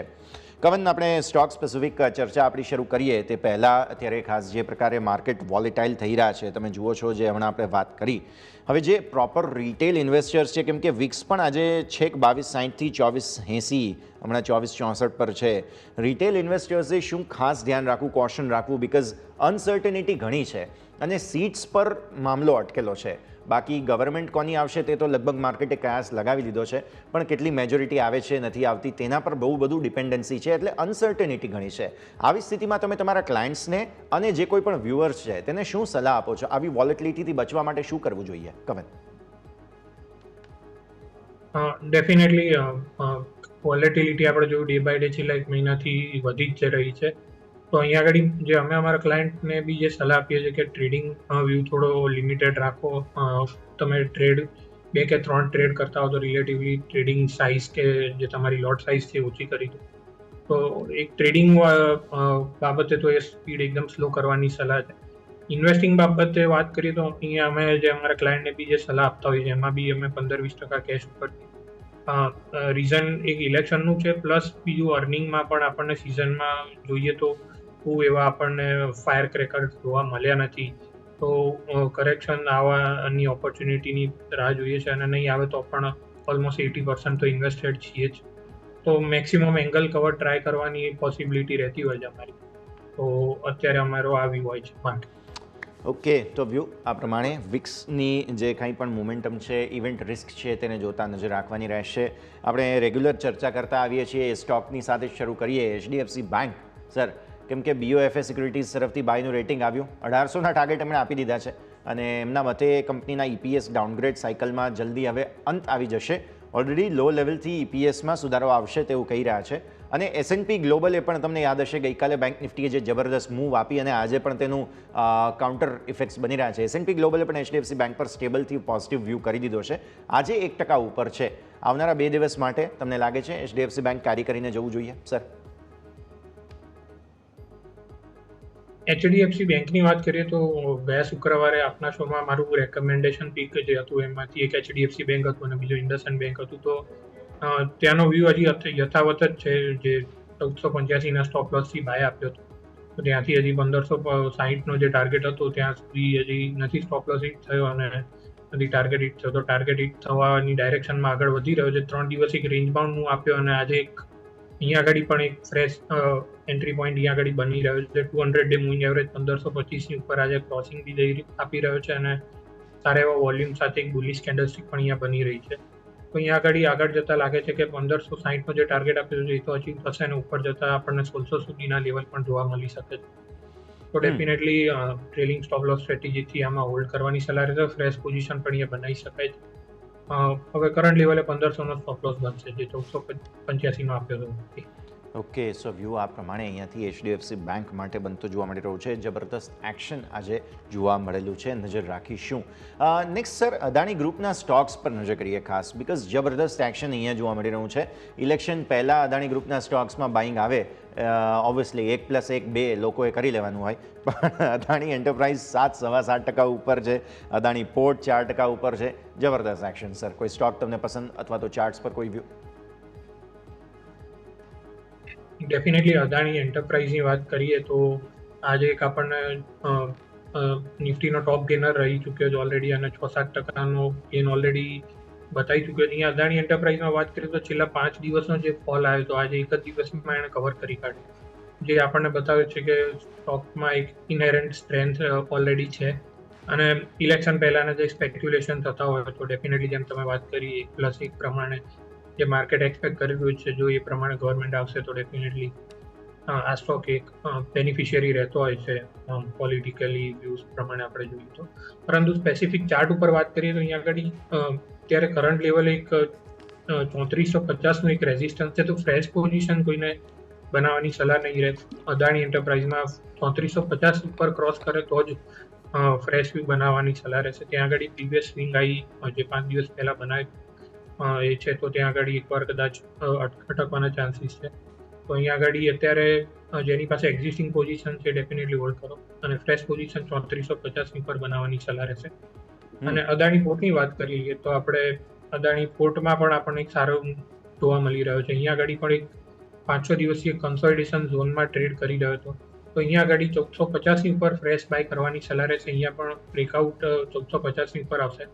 કવન, આપણે સ્ટોક સ્પેસિફિક ચર્ચા આપણી શરૂ કરીએ તે પહેલાં અત્યારે ખાસ જે પ્રકારે માર્કેટ વોલેટાઇલ થઈ રહ્યા છે તમે જુઓ છો, જે હમણાં આપણે વાત કરી, હવે જે પ્રોપર રિટેલ ઇન્વેસ્ટર્સ છે, કેમ કે વિક્સ પણ આજે છેક 2260થી 2480, હમણાં 2464 પર છે. રિટેલ ઇન્વેસ્ટર્સે શું ખાસ ધ્યાન રાખવું, કોશન રાખવું? બિકોઝ અનસર્ટેનિટી ઘણી છે અને સીટ્સ પર મામલો અટકેલો છે. બાકી ગવર્મેન્ટ કોની આવશે તે તો લગભગ માર્કેટે કયાસ લગાવી દીધો છે, પણ કેટલી મેજોરિટી આવે છે નથી આવતી તેના પર બહુ બધું ડિપેન્ડન્સી છે. એટલે અનસર્ટેનિટી ઘણી છે. આવી સ્થિતિમાં તમે તમારા ક્લાયન્ટ્સને અને જે કોઈ પણ વ્યુઅર્સ છે તેને શું સલાહ આપો છો? આવી વોલેટિલિટીથી બચવા માટે શું કરવું જોઈએ કવન? ડેફિનેટલી વોલેટિલિટી આપણે જોયું ડે બાય ડે છેલ્લા 1 મહિનાથી વધી જ રહી છે. તો અહીંયા આગળ જે અમે અમારા ક્લાયન્ટને બી જે સલાહ આપીએ છીએ કે ટ્રેડિંગ વ્યૂ થોડો લિમિટેડ રાખો. તમે ટ્રેડ 2 કે 3 ટ્રેડ કરતા હો તો રિલેટિવલી ટ્રેડિંગ સાઇઝ કે જે તમારી લોટ સાઇઝ છે ઓછી કરી દો. તો એક ટ્રેડિંગ બાબતે તો એ સ્પીડ એકદમ સ્લો કરવાની સલાહ છે. ઇન્વેસ્ટિંગ બાબતે વાત કરીએ તો અહીંયા અમે જે અમારા ક્લાયન્ટને બી જે સલાહ આપતા હોઈએ છીએ એમાં બી અમે 15-20% કેશ ઉપર રીઝન એક ઇલેક્શનનું છે, પ્લસ બીજું અર્નિંગમાં પણ આપણને સિઝનમાં જોઈએ તો બહુ એવા આપણને ફાયર ક્રેકર્સ જોવા મળ્યા નથી. તો કરેક્શન આવવાની ઓપોર્ચ્યુનિટીની રાહ જોઈએ છે અને નહીં આવે તો પણ ઓલમોસ્ટ 80% તો ઇન્વેસ્ટેડ છીએ જ. તો મેક્સિમમ એંગલ કવર ટ્રાય કરવાની પોસિબિલિટી રહેતી હોય છે અમારી. તો અત્યારે અમારો આ વ્યૂ હોય છે માટે. ઓકે, તો વ્યૂ આ પ્રમાણે વિક્સની જે કંઈ પણ મોમેન્ટમ છે, ઇવેન્ટ રિસ્ક છે, તેને જોતા નજર રાખવાની રહેશે. આપણે રેગ્યુલર ચર્ચા કરતા આવીએ છીએ સ્ટોકની સાથે જ શરૂ કરીએ. HDFC બેંક સર, કેમ કે BOFA સિક્યુરિટીઝ તરફથી બાયનું રેટિંગ આવ્યું, 1800ના ટાર્ગેટ એમણે આપી દીધા છે અને એમના મતે કંપનીના EPS ડાઉનગ્રેડ સાયકલમાં જલ્દી હવે અંત આવી જશે. ઓલરેડી લો લેવલથી EPSમાં સુધારો આવશે તેવું કહી રહ્યા છે. અને S&P ગ્લોબલે પણ તમને યાદ હશે ગઈકાલે બેંક નિફ્ટીએ જે જબરદસ્ત મૂવ આપી અને આજે પણ તેનું કાઉન્ટર ઇફેક્ટ્સ બની રહ્યા છે. S&P ગ્લોબલે પણ HDFC બેંક પર સ્ટેબલથી પોઝિટિવ વ્યૂ કરી દીધો છે. આજે 1% ઉપર છે. આવનારા 2 દિવસ માટે તમને લાગે છે HDFC બેંક કાર્ય કરીને જવું જોઈએ સર? HDFC બેંકની વાત કરીએ તો ગયા શુક્રવારે આપના શોમાં મારું રેકમેન્ડેશન પીક જે હતું એમાંથી એક HDFC બેંક હતું અને બીજું ઇન્ડસઇન્ડ બેંક હતું. તો ત્યાંનો વ્યૂ હજી યથાવત જ છે. જે 1485ના સ્ટોપ લોસથી બાય આપ્યો હતો, તો ત્યાંથી હજી 1560નો જે ટાર્ગેટ હતો ત્યાં સુધી હજી નથી સ્ટોપ લોસ હિટ થયો અને નથી ટાર્ગેટ હિટ થયો. તો ટાર્ગેટ હિટ થવાની ડાયરેક્શનમાં આગળ વધી રહ્યો છે. 3 દિવસ એક રેન્જ બાઉન્ડ મૂવ આપ્યો અને આજે એક અહીંયા આગળ પણ એક ફ્રેશ એન્ટ્રી પોઈન્ટ અહીંયા આગળ બની રહ્યો છે. 200 ડે મૂવિંગ એવરેજ 1525ની ઉપર આજે ક્રોસિંગ બી આપી રહ્યો છે અને સારા એવા વોલ્યુમ સાથે એક બુલિશ કેન્ડલસ્ટિક પણ અહીંયા બની રહી છે. તો અહીંયા આગળ જતા લાગે છે કે 1560નો જે ટાર્ગેટ આપ્યો છે એ તો અચીવ થશે અને ઉપર જતા આપણને 1600 સુધીના લેવલ પણ જોવા મળી શકે છે. તો ડેફિનેટલી ટ્રેલિંગ સ્ટોપ લોસ સ્ટ્રેટેજીથી આમાં હોલ્ડ કરવાની સલાહ રહેશે. ફ્રેશ પોઝિશન પણ અહીંયા બનાવી શકાય છે. હવે કરંટ લેવલે 1500નો સ્ટોપ લોસ બનશે જે 1485નો આપ્યો હતો. ઓકે, સો વ્યૂ આ પ્રમાણે અહીંયાથી HDFC બેંક માટે બનતો જોવા મળી રહ્યું છે. જબરદસ્ત એક્શન આજે જોવા મળેલું છે, નજર રાખીશું. નેક્સ્ટ સર, અદાણી ગ્રુપના સ્ટોક્સ પર નજર કરીએ ખાસ, બિકોઝ જબરદસ્ત એક્શન અહીંયા જોવા મળી રહ્યું છે. ઇલેક્શન પહેલાં અદાણી ગ્રુપના સ્ટોક્સમાં બાઇંગ આવે, ઓબ્વિયસલી 1+1 લોકોએ કરી લેવાનું હોય, પણ અદાણી એન્ટરપ્રાઇઝ 7.7% ઉપર છે, અદાણી પોર્ટ 4% ઉપર છે. જબરદસ્ત એક્શન સર. કોઈ સ્ટોક તમને પસંદ અથવા તો ચાર્ટ્સ પર કોઈ વ્યૂ? ડેફિનેટલી અદાણી એન્ટરપ્રાઇઝની વાત કરીએ તો આજે એક આપણને નિફ્ટીનો ટોપ ગેનર રહી ચૂક્યો છે ઓલરેડી અને 6-7%નો ગેન ઓલરેડી બતાવી ચૂક્યો છે. અહીંયા અદાણી એન્ટરપ્રાઇઝમાં વાત કરીએ તો છેલ્લા 5 દિવસનો જે ફોલ આવ્યો તો આજે એક જ દિવસમાં એણે કવર કરી કાઢ્યો, જે આપણને બતાવે છે કે સ્ટોકમાં એક ઇનહેરન્ટ સ્ટ્રેન્થ ઓલરેડી છે. અને ઇલેક્શન પહેલાના જે સ્પેક્યુલેશન થતા હોય તો ડેફિનેટલી જેમ તમે વાત કરી 1+1 પ્રમાણે જે માર્કેટ એક્સપેક્ટ કરી રહ્યું છે, જો એ પ્રમાણે ગવર્મેન્ટ આવશે તો ડેફિનેટલી આ સ્ટોક એક બેનિફિશિયરી રહેતો હોય છે પોલિટિકલી વ્યૂઝ પ્રમાણે આપણે જોઈએ તો. પરંતુ સ્પેસિફિક ચાર્ટ ઉપર વાત કરીએ તો અહીંયા આગળ ત્યારે કરંટ લેવલ એક 3450નું એક રેઝિસ્ટન્સ છે. તો ફ્રેશ પોઝિશન કોઈને બનાવવાની સલાહ નહીં રહે. અદાણી એન્ટરપ્રાઇઝમાં 3450 ઉપર ક્રોસ કરે તો જ ફ્રેશ વ્યૂ બનાવવાની સલાહ રહેશે. ત્યાં આગળ પ્રીવિયસ સ્વિંગ આવી જે 5 દિવસ પહેલાં બનાવી એ છે, તો ત્યાં આગળ એકવાર કદાચ અટકવાના ચાન્સીસ છે. તો અહીંયા આગળ અત્યારે જેની પાસે એક્ઝિસ્ટિંગ પોઝિશન છે ડેફિનેટલી હોલ્ડ કરો અને ફ્રેશ પોઝિશન 3450 પર બનાવવાની સલાહ રહેશે. અને અદાણી પોર્ટની વાત કરીએ તો આપણે અદાણી પોર્ટમાં પણ આપણને એક સારો જોવા મળી રહ્યો છે. અહીંયા આગળ પણ એક 5-6 દિવસથી કન્સોલિડેશન ઝોનમાં ટ્રેડ કરી રહ્યો હતો. તો અહીંયા આગળ 1450ની ઉપર ફ્રેશ બાય કરવાની સલાહ રહેશે. અહીંયા પણ બ્રેકઆઉટ 1450ની ઉપર આવશે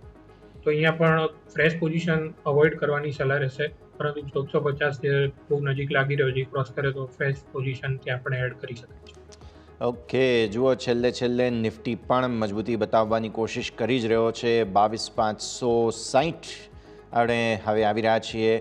તો અહીંયા પણ ફ્રેશ પોઝિશન અવોઇડ કરવાની સલાહ રહેશે. પરંતુ 1450 જે બહુ નજીક લાગી રહ્યો છે, ક્રોસ કરે તો ફ્રેશ પોઝિશન ત્યાં આપણે એડ કરી શકીએ છીએ. ઓકે, જુઓ છેલ્લે નિફ્ટી પણ મજબૂતી બતાવવાની કોશિશ કરી જ રહ્યો છે. 22,560 આપણે હવે આવી રહ્યા છીએ.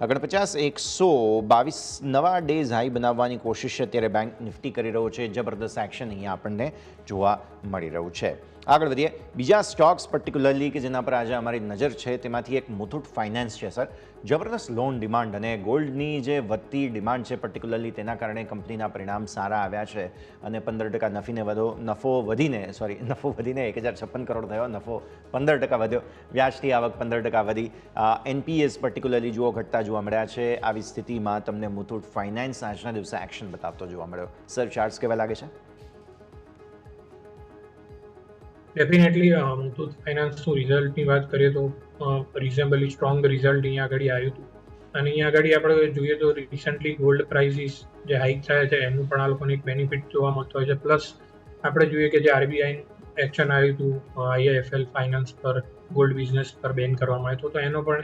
49,122 નવા ડેઝ હાઈ બનાવવાની કોશિશ અત્યારે બેંક નિફ્ટી કરી રહ્યો છે. જબરદસ્ત એક્શન અહીંયા આપણને જોવા મળી રહ્યું છે. આગળ વધીએ. બીજા સ્ટોક્સ પર્ટિક્યુલરલી કે જેના પર આજે અમારી નજર છે તેમાંથી એક મુથુટ ફાઇનાન્સ છે સર. જબરદસ્ત લોન ડિમાન્ડ અને ગોલ્ડની જે વધતી ડિમાન્ડ છે પર્ટિક્યુલરલી તેના કારણે કંપનીના પરિણામ સારા આવ્યા છે અને 15% નફો વધીને 1056 કરોડ થયો, નફો 15% વધ્યો, વ્યાજથી આવક 15% વધી. NPS પર્ટિક્યુલરલી જુઓ ઘટતા જોવા મળ્યા છે. આવી સ્થિતિમાં તમને મુથુટ ફાઇનાન્સ આજના દિવસે એક્શન બતાવતો જોવા મળ્યો. સર, ચાર્ટ્સ કેવા લાગે છે? ડેફિનેટલી મુથુટ ફાઇનાન્સનું રિઝલ્ટની વાત કરીએ તો રિઝનેબલી સ્ટ્રોંગ રિઝલ્ટ અહીંયા આગળ આવ્યું હતું. અને અહીંયા આગળ આપણે જોઈએ તો રિસન્ટલી ગોલ્ડ પ્રાઇસીસ જે હાઇક થયા છે એનું પણ આ લોકોને એક બેનિફિટ જોવા મળતો હોય છે. પ્લસ આપણે જોઈએ કે જે આરબીઆઈ એક્શન આવ્યું હતું આઈઆઈએફએલ ફાઇનાન્સ પર ગોલ્ડ બિઝનેસ પર બેન કરવામાં આવ્યો હતો, તો એનો પણ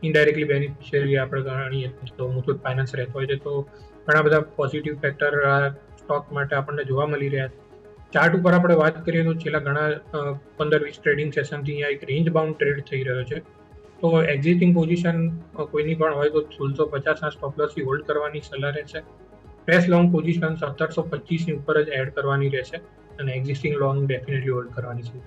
ઇનડાયરેક્ટલી બેનિફિશિયરી આપણે ગણીએ તો મુથુટ ફાઇનાન્સ રહેતો હોય છે. તો ઘણા બધા પોઝિટિવ ફેક્ટર આ સ્ટોક માટે આપણને જોવા મળી રહ્યા છે. ચાર્ટ ઉપર આપણે વાત કરીએ તો છેલ્લા ઘણા 15-20 ટ્રેડિંગ સેશનથી અહીંયા એક રેન્જ બાઉન્ડ ટ્રેડ થઈ રહ્યો છે. તો એક્ઝિસ્ટિંગ પોઝિશન કોઈની પણ હોય તો 1650ના સ્ટોપ લોસથી હોલ્ડ કરવાની સલાહ રહેશે. ફ્રેશ લોંગ પોઝિશન 1725ની ઉપર જ એડ કરવાની રહેશે અને એક્ઝિસ્ટિંગ લોંગ ડેફિનેટલી હોલ્ડ કરવાની છે.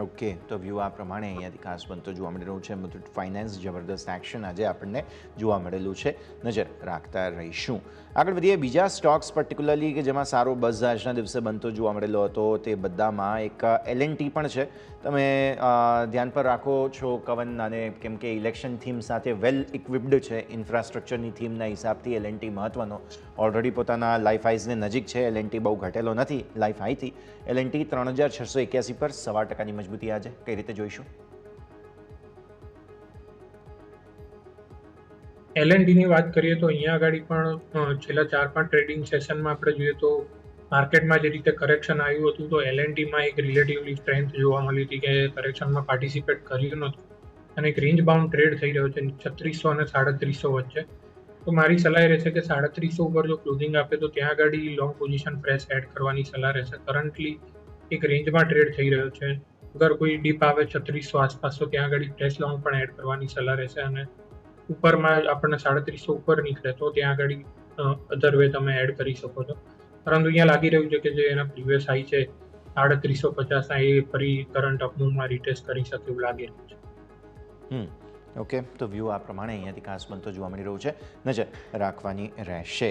ઓકે, તો વ્યૂ આ પ્રમાણે અહીંયાથી ખાસ બનતો જોવા મળી રહ્યું છે. મુથુટ ફાઇનાન્સ જબરદસ્ત એક્શન આજે આપણને જોવા મળેલું છે, નજર રાખતા રહીશું. આગળ વધીએ બીજા સ્ટોક્સ પર્ટિક્યુલરલી કે જેમાં સારો બઝ આજના દિવસે બનતો જોવા મળેલો હતો, તે બધામાં એક L&T પણ છે. તમે ધ્યાન પર રાખો છો કવન, અને કેમ કે ઇલેક્શન થીમ સાથે વેલ ઇક્વિપ્ડ છે, ઇન્ફ્રાસ્ટ્રક્ચરની થીમના હિસાબથી L&T મહત્વનો ઓલરેડી પોતાના લાઈફ હાઈઝને નજીક છે. L&T બહુ ઘટેલો નથી લાઈફ હાઈથી. L&T 3681 પર 1.25% મજબૂતી આજે કઈ રીતે જોઈશું? L&Tની વાત કરીએ તો અહીંયા આગળ પણ છેલ્લા 4-5 ટ્રેડિંગ સેશનમાં આપણે જોઈએ તો માર્કેટમાં જે રીતે કરેક્શન આવ્યું હતું તો L&Tમાં એક રિલેટિવલી સ્ટ્રેન્થ જોવા મળી હતી કે કરેક્શનમાં પાર્ટિસિપેટ કર્યું નહોતું અને એક રેન્જ બાઉન્ડ ટ્રેડ થઈ રહ્યો છે 3600 અને 3750 વચ્ચે. તો મારી સલાહ એ રહેશે કે 3750 ઉપર જો ક્લોઝિંગ આપે તો ત્યાં આગળ લોંગ પોઝિશન ફ્રેશ એડ કરવાની સલાહ રહેશે. કરન્ટલી એક રેન્જમાં ટ્રેડ થઈ રહ્યો છે. અગર કોઈ ડીપ આવે 3600 આસપાસ તો ત્યાં આગળ ફ્રેશ લોંગ પણ એડ કરવાની સલાહ રહેશે. અને ઉપરમાં આપણને 3750 ઉપર નીકળે તો ત્યાં આગળ અધર વે તમે એડ કરી શકો છો. પરંતુ અહીંયા લાગી રહ્યું છે કે જે એના પ્રીવિયસ હાઈ છે 3850ના એ ફરી કરંટ અપમૂવમાં રીટેસ્ટ કરી શકે એવું લાગી રહ્યું છે. ઓકે, તો વ્યૂ આ પ્રમાણે અહીંયાથી ખાસ બનતો જોવા મળી રહ્યું છે, નજર રાખવાની રહેશે.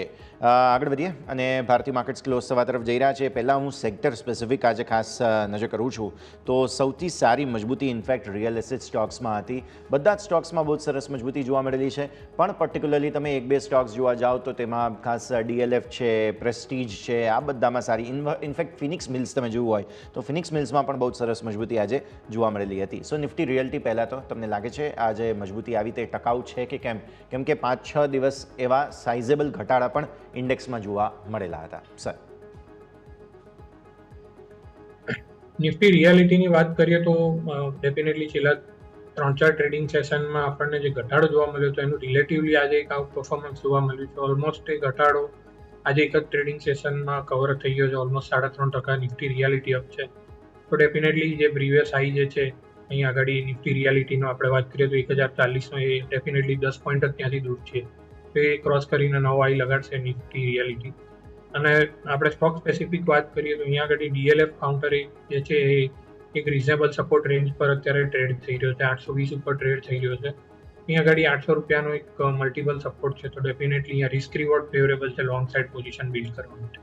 આગળ વધીએ અને ભારતીય માર્કેટ્સ ક્લોઝ થવા તરફ જઈ રહ્યા છે. પહેલાં હું સેક્ટર સ્પેસિફિક આજે ખાસ નજર કરું છું તો સૌથી સારી મજબૂતી ઇનફેક્ટ રિયલ એસ્ટેટ સ્ટોક્સમાં હતી. બધા જ સ્ટોક્સમાં બહુ સરસ મજબૂતી જોવા મળેલી છે. પણ પર્ટિક્યુલરલી તમે 1-2 સ્ટોક્સ જોવા જાઓ તો તેમાં ખાસ DLF છે, પ્રેસ્ટીજ છે, આ બધામાં સારી. ઇનફેક્ટ ફિનિક્સ મિલ્સ તમે જોવું હોય તો ફિનિક્સ મિલ્સમાં પણ બહુ સરસ મજબૂતી આજે જોવા મળેલી હતી. સો નિફ્ટી રિયલ્ટી પહેલાં તો તમને લાગે છે આજે મજબૂતી આવી તે ટકાઉ છે કે કેમ? કેમ કે 5-6 દિવસ એવા સાઇઝેબલ ઘટાડા પણ ઇન્ડેક્સમાં જોવા મળેલા હતા. સર, નિફ્ટી રિયાલિટીની વાત કરીએ તો ડેફિનેટલી છેલ્લા 3-4 ટ્રેડિંગ સેશનમાં આપણને જે ઘટાડો જોવા મળ્યો હતો એનું રિલેટિવલી આજે એક આઉટ પરફોર્મન્સ જોવા મળ્યું છે. ઓલમોસ્ટ એ ઘટાડો આજે એક જ ટ્રેડિંગ સેશનમાં કવર થઈ ગયો છે. ઓલમોસ્ટ 3.5% નિફ્ટી રિયાલિટી અપ છે. તો ડેફિનેટલી જે પ્રીવિયસ હાઈ જે છે અહીંયા આગળ નિફ્ટી રિયાલિટીનો આપણે વાત કરીએ તો 1040નો એ ડેફિનેટલી 10 પોઈન્ટ જ ત્યાંથી દૂર છે. તો એ ક્રોસ કરીને નવો હાઈ લગાડશે નિફ્ટી રિયાલિટી. અને આપણે સ્ટોક સ્પેસિફિક વાત કરીએ તો અહીંયા આગળ DLF કાઉન્ટર જે છે એ એક રિઝનેબલ સપોર્ટ રેન્જ પર અત્યારે ટ્રેડ થઈ રહ્યો છે. 820 ઉપર ટ્રેડ થઈ રહ્યો છે. અહીંયા આગળ 800 રૂપિયાનો એક મલ્ટિપલ સપોર્ટ છે. તો ડેફિનેટલી અહીંયા રિસ્ક રિવોર્ડ ફેવરેબલ છે લોંગ સાઇડ પોઝિશન બિલ્ડ કરવા માટે.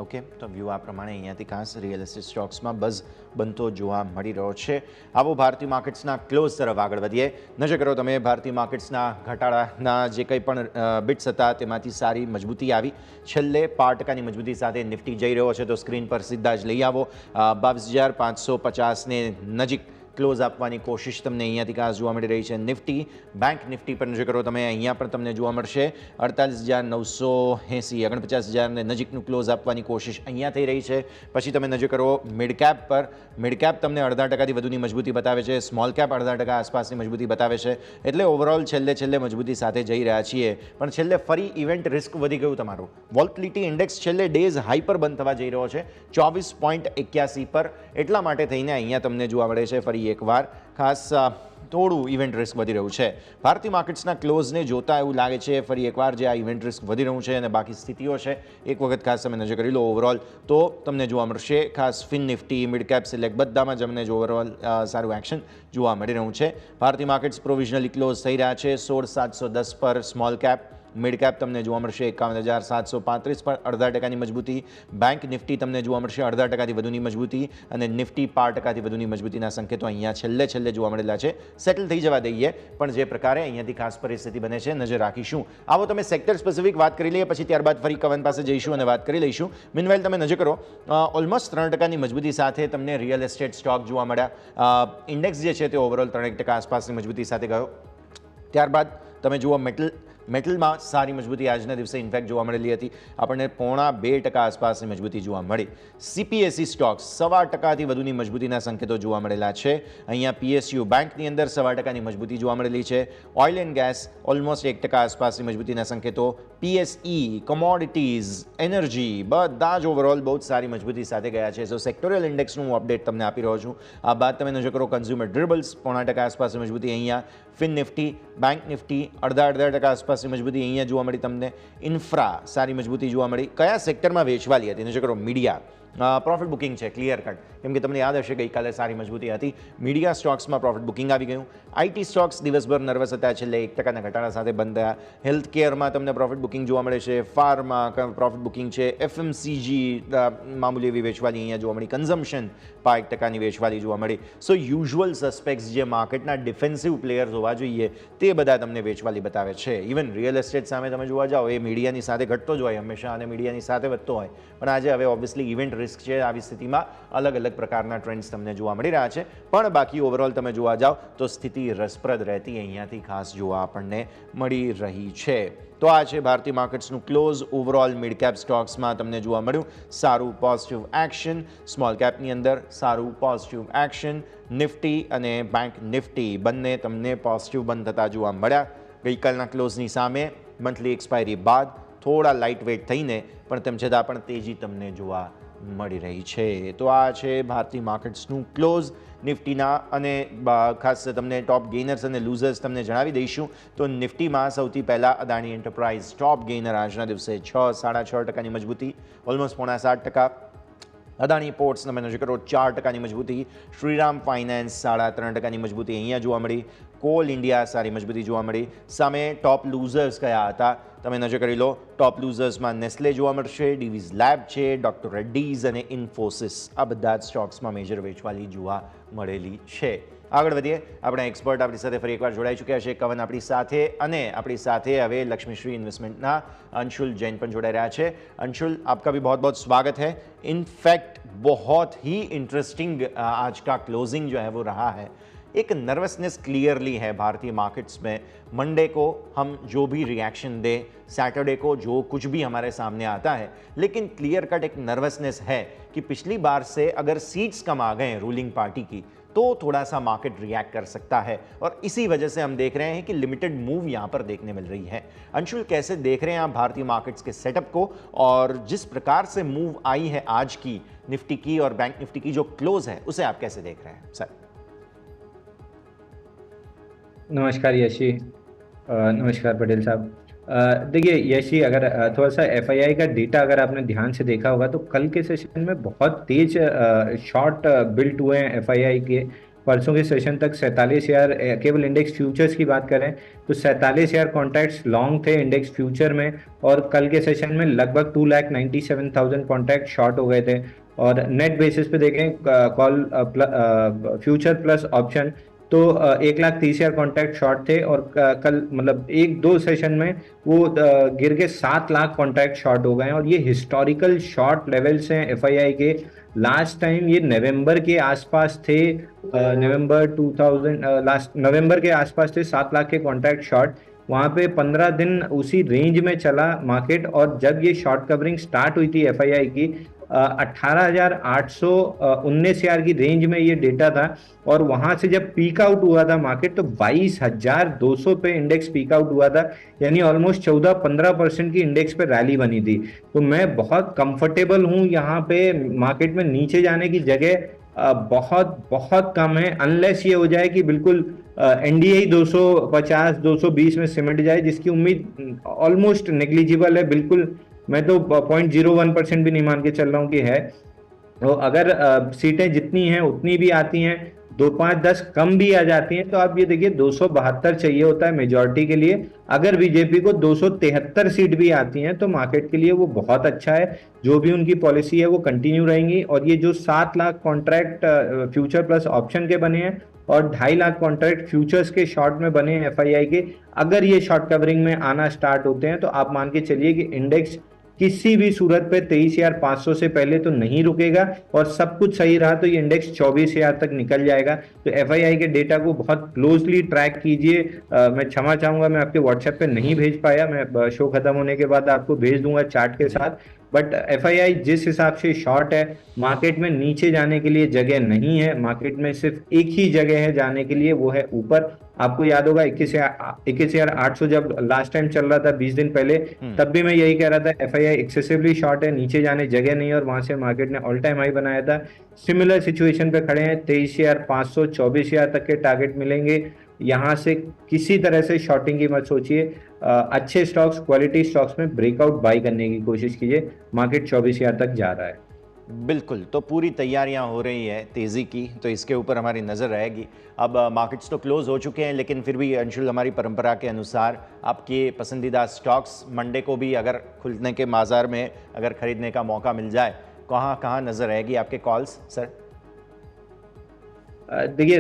ઓકે, તો વ્યૂ આ પ્રમાણે અહીંયાથી ખાસ રિયલ એસ્ટેટ સ્ટોક્સમાં બઝ બનતો જોવા મળી રહ્યો છે. આવો ભારતીય માર્કેટ્સના ક્લોઝ તરફ આગળ વધીએ. નજર કરો તમે ભારતીય માર્કેટ્સના ઘટાડાના જે કંઈ પણ બિટ્સ હતા તેમાંથી સારી મજબૂતી આવી. છેલ્લે 5%ની મજબૂતી સાથે નિફ્ટી જઈ રહ્યો છે તો સ્ક્રીન પર સીધા જ લઈ આવો. 22,550ને નજીક ક્લોઝ આપવાની કોશિશ તમને અહીંયાથી ખાસ જોવા મળી રહી છે. નિફ્ટી બેંક નિફ્ટી પર નજર કરો તમે, અહીંયા પણ તમને જોવા મળશે 48,980, 49,000ને નજીકનું ક્લોઝ આપવાની કોશિશ અહીંયા થઈ રહી છે. પછી તમે નજર કરો મિડ કેપ પર. મિડ કેપ તમને 0.5%થી વધુની મજબૂતી બતાવે છે. સ્મોલ કેપ 0.5% આસપાસની મજબૂતી બતાવે છે. એટલે ઓવરઓલ છેલ્લે મજબૂતી સાથે જઈ રહ્યા છીએ. પણ છેલ્લે ફરી ઇવેન્ટ રિસ્ક વધી ગયું તમારું. વોલેટિલિટી ઇન્ડેક્સ છેલ્લે ડેઝ હાઈ પર બંધ થવા જઈ રહ્યો છે 24.81 પર. એટલા માટે થઈને અહીંયા તમને જોવા મળે છે ફરી એકવાર ખાસ થોડું ઇવેન્ટ રિસ્ક વધી રહ્યું છે. ભારતીય માર્કેટ્સના ક્લોઝને જોતા એવું લાગે છે ફરી એકવાર જે આ ઇવેન્ટ રિસ્ક વધી રહ્યું છે અને બાકી સ્થિતિઓ છે એક વખત ખાસ તમે નજર કરી લો ઓવરઓલ તો તમને જોવા મળશે ખાસ Fin Nifty, mid cap select બધામાં જ અમને ઓવરઓલ સારું એક્શન જોવા મળી રહ્યું છે. ભારતીય માર્કેટ્સ પ્રોવિઝનલી ક્લોઝ થઈ રહ્યા છે 16,710 પર. સ્મોલ કેપ મિડ કેપ તમને જોવા મળશે 51,735 પર 0.5% મજબૂતી, બેંક નિફ્ટી તમને જોવા મળશે 0.5% વધુની મજબૂતી અને નિફ્ટી 0.5% વધુની મજબૂતીના સંકેતો અહીંયા છેલ્લે જોવા મળેલા છે. સેટલ થઈ જવા દઈએ, પણ જે પ્રકારે અહીંયાથી ખાસ પરિસ્થિતિ બને છે નજર રાખીશું. આવો તમે સેક્ટર સ્પેસિફિક વાત કરી લઈએ, પછી ત્યારબાદ ફરી કવન પાસે જઈશું અને વાત કરી લઈશું. મીનવાઇલ તમે નજર કરો, ઓલમોસ્ટ 3%ની મજબૂતી સાથે તમને રિયલ એસ્ટેટ સ્ટોક જોવા મળ્યા. ઇન્ડેક્સ જે છે તે ઓવરઓલ 3% આસપાસની મજબૂતી સાથે ગયો. ત્યારબાદ તમે જુઓ મેટલમાં સારી મજબૂતી આજના દિવસે ઇનફેક્ટ જોવા મળેલી હતી. આપણને 0.5% આસપાસની મજબૂતી જોવા મળી. CPSE સ્ટોક્સ 1.25% વધુની મજબૂતીના સંકેતો જોવા મળેલા છે. અહીંયા PSU બેંકની અંદર 1.25%ની મજબૂતી જોવા મળેલી છે. ઓઇલ એન્ડ ગેસ ઓલમોસ્ટ 1% આસપાસની મજબૂતીના સંકેતો. PSE, કોમોડિટીઝ, એનર્જી બધા જ ઓવરઓલ બહુ જ સારી મજબૂતી સાથે ગયા છે. સો સેક્ટોરિયલ ઇન્ડેક્સનું હું અપડેટ તમને આપી રહ્યો છું. આ બાદ તમે નજર કરો કન્ઝ્યુમર ડ્યુરેબલ્સ 0.5% આસપાસની મજબૂતી અહીંયા. ફિન નિફ્ટી, બેંક નિફ્ટી 0.5% આસપાસની મજબૂતી અહીંયા જોવા મળી તમને. ઇન્ફ્રા સારી મજબૂતી જોવા મળી. કયા સેક્ટરમાં વેચવાલી હતી નજર કરો, મીડિયા પ્રોફિટ બુકિંગ છે ક્લિયર કટ, કેમ કે તમને યાદ હશે ગઈકાલે સારી મજબૂતી હતી. મીડિયા સ્ટોક્સમાં પ્રોફિટ બુકિંગ આવી ગયું. IT સ્ટોક્સ દિવસભર નર્વસ હતા, છેલ્લે 1%ના ઘટાડા સાથે બંધ થયા. હેલ્થ કેરમાં તમને પ્રોફિટ બુકિંગ જોવા મળે છે. ફાર્મા પ્રોફિટ બુકિંગ છે. FMCG મામૂલી એવી વેચવાલી અહીંયા જોવા મળી. કન્ઝમ્પશન 1% વેચવાલી જોવા મળી. સો યુઝ્યુઅલ સસ્પેક્ટ્સ જે માર્કેટના ડિફેન્સિવ પ્લેયર્સ હોવા જોઈએ તે બધા તમને વેચવાલી બતાવે છે. ઇવન રિયલ એસ્ટેટ સામે તમે જોવા જાઓ એ મીડિયાની સાથે ઘટતો જ હોય હંમેશા અને મીડિયાની સાથે વધતો હોય, પણ આજે હવે ઓબ્વિયસલી ઇવેન્ટ રિસ્ક છે. આવી સ્થિતિમાં અલગ પ્રકારના ટ્રેન્ડ્સ તમને જોવા મળી રહ્યા છે. પણ બાકી ઓવરઓલ તમે જોવા જાઓ તો સ્થિતિ રસપ્રદ રહેતી અહીંયાથી ખાસ જોવા આપણને મળી રહી છે. તો આ છે ભારતીય માર્કેટ્સનું ક્લોઝ. ઓવરઓલ મિડ કેપ સ્ટોક્સમાં તમને જોવા મળ્યું સારું પોઝિટિવ એક્શન. સ્મોલ કેપની અંદર સારું પોઝિટિવ એક્શન. નિફ્ટી અને બેંક નિફ્ટી બંને તમને પોઝિટિવ બંધ થતા જોવા મળ્યા. ગઈકાલના ક્લોઝની સામે મંથલી એક્સપાયરી બાદ થોડા લાઇટ વેઇટ થઈને પણ તેમ છતાં પણ તેજી તમને જોવા મળી રહી છે. તો આ છે ભારતીય માર્કેટ્સનું ક્લોઝ. નિફ્ટીના અને ખાસ તમને ટોપ ગેઇનર્સ અને લૂઝર્સ તમને જણાવી દઈશું. તો નિફ્ટીમાં સૌથી પહેલાં અદાણી એન્ટરપ્રાઇઝ ટોપ ગેઇનર આજના દિવસે 6.5% મજબૂતી, ઓલમોસ્ટ 0.7%. અદાણી પોર્ટ્સ તમે નજર કરો 4%ની મજબૂતી. શ્રીરામ ફાઇનાન્સ 3.5%ની મજબૂતી અહીંયા જોવા મળી. કોલ ઇન્ડિયા સારી મજબૂતી જોવા મળી. સામે ટોપ લૂઝર્સ કયા હતા તમે નજર કરી લો. ટોપ લૂઝર્સમાં નેસ્લે જોવા મળશે, ડીવીઝ લેબ છે, ડોક્ટર રેડ્ડીઝ અને ઇન્ફોસિસ. આ બધા જ સ્ટોક્સમાં મેજર વેચવાલી જોવા મળેલી છે. આગળ વધીએ. આપણા એક્સપર્ટ આપણી સાથે ફરી એકવાર જોડાઈ ચૂક્યા છે કવન આપણી સાથે, અને આપણી સાથે હવે લક્ष्मीश्री इन्वेस्टमेंटના अंशुल जैन પણ જોડાઈ રહ્યા છે. अंशुल, आपका भी बहुत बहुत स्वागत है. इनफैक्ट बहुत ही इंटरेस्टिंग आज का क्लोजिंग जो है वो रहा है. एक नर्वसनेस क्लियरली है भारतीय मार्केट्स में. मंडे को हम जो भी रिएक्शन दें, सैटरडे को जो कुछ भी हमारे सामने आता है, लेकिन क्लियर कट एक नर्वसनेस है कि पिछली बार से अगर सीट्स कम आ गए रूलिंग पार्टी की तो थोड़ा सा मार्केट रिएक्ट कर सकता है, और इसी वजह से हम देख रहे हैं कि लिमिटेड मूव यहाँ पर देखने मिल रही है. अंशुल, कैसे देख रहे हैं आप भारतीय मार्केट्स के सेटअप को, और जिस प्रकार से मूव आई है आज की निफ्टी की और बैंक निफ्टी की जो क्लोज है उसे आप कैसे देख रहे हैं सर? नमस्कार यशी, नमस्कार पटेल साहब. देखिए यशी, अगर थोड़ा सा FII का डेटा अगर आपने ध्यान से देखा होगा तो कल के सेशन में बहुत तेज शॉर्ट बिल्ट हुए हैं FII के. परसों के सेशन तक 47,000, केवल इंडेक्स फ्यूचर्स की बात करें तो 47,000 कॉन्ट्रैक्ट्स लॉन्ग थे इंडेक्स फ्यूचर में, और कल के सेशन में लगभग 2,97,000 कॉन्ट्रैक्ट शॉर्ट हो गए थे. और नेट बेसिस पे देखें कॉल फ्यूचर प्लस ऑप्शन तो 1,30,000 कॉन्ट्रैक्ट शॉर्ट थे, और कल मतलब 1-2 सेशन में वो गिर के 7 लाख कॉन्ट्रैक्ट शॉर्ट हो गए हैं. और ये हिस्टोरिकल शॉर्ट लेवल्स हैं FII के. लास्ट टाइम ये नवंबर के आसपास थे, नवंबर के आसपास थे 7 लाख के कॉन्ट्रैक्ट शॉर्ट. वहाँ पे 15 दिन उसी रेंज में चला मार्केट, और जब ये शॉर्ट कवरिंग स्टार्ट हुई थी FII की 18,819 की रेंज में ये डेटा था, और वहां से जब पीक आउट हुआ था मार्केट तो 22,200 पे इंडेक्स पीक आउट हुआ था, यानी ऑलमोस्ट 14-15% की इंडेक्स पे रैली बनी थी. तो मैं बहुत कंफर्टेबल हूँ यहाँ पे. मार्केट में नीचे जाने की जगह बहुत बहुत कम है, अनलेस ये हो जाए कि बिल्कुल NDI 250-220 में सिमट जाए, जिसकी उम्मीद ऑलमोस्ट नेग्लिजिबल है. बिल्कुल मैं तो 0.01% भी नहीं मान के चल रहा हूँ कि है. तो अगर सीटें जितनी हैं उतनी भी आती हैं 2 5 10 कम भी आ जाती हैं तो आप ये देखिए 272 चाहिए होता है मेजॉरिटी के लिए। अगर बीजेपी को 273 सीट भी आती हैं तो मार्केट के लिए वो बहुत अच्छा है। जो भी उनकी पॉलिसी है वो कंटिन्यू रहेंगी। और ये जो 7 lakh contract future plus option के बने हैं और 2.5 लाख कॉन्ट्रैक्ट फ्यूचर्स के शॉर्ट में बने हैं एफआईआई के, अगर ये शॉर्ट कवरिंग में आना स्टार्ट होते हैं तो आप मान के चलिए कि इंडेक्स किसी भी सूरत पे 23,500 से पहले तो नहीं रुकेगा। और सब कुछ सही रहा तो ये इंडेक्स 24,000 तक निकल जाएगा। तो एफआईआई के डेटा को बहुत क्लोजली ट्रैक कीजिए। मैं क्षमा चाहूंगा, मैं आपके व्हाट्सएप पे नहीं भेज पाया, मैं शो खत्म होने के बाद आपको भेज दूंगा चार्ट के साथ। बट एफआईआई जिस हिसाब से शॉर्ट है, मार्केट में नीचे जाने के लिए जगह नहीं है, मार्केट में सिर्फ एक ही जगह है जाने के लिए, वो है ऊपर। आपको याद होगा 21,800 जब लास्ट टाइम चल रहा था 20 दिन पहले, तब भी मैं यही कह रहा था एफआईआई एक्सेसिवली शॉर्ट है, नीचे जाने जगह नहीं है, और वहां से मार्केट ने ऑल टाइम हाई बनाया था। सिमिलर सिचुएशन पे खड़े हैं, 23,500 24,000 तक के टारगेट मिलेंगे। यहाँ से किसी तरह से शॉर्टिंग की मत सोचिए। अच्छे स्टॉक्स, क्वालिटी स्टॉक्स में ब्रेकआउट बाई करने की कोशिश कीजिए। मार्केट 24,000 तक जा रहा है। बिल्कुल, तो पूरी तैयारियां हो रही है तेज़ी की, तो इसके ऊपर हमारी नज़र रहेगी। अब मार्केट्स तो क्लोज हो चुके हैं, लेकिन फिर भी अंशुल, हमारी परंपरा के अनुसार आपके पसंदीदा स्टॉक्स मंडे को भी अगर खुलने के बाजार में अगर खरीदने का मौका मिल जाए, कहाँ कहाँ नज़र रहेगी आपके कॉल्स सर? देखिए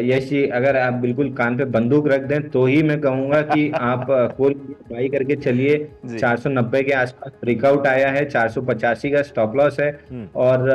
यश जी, अगर आप बिल्कुल कान पे बंदूक रख दें तो ही मैं कहूंगा कि आप फुल बाई करके चलिए। 490 के आसपास ब्रेकआउट आया है, 485 का स्टॉप लॉस है, और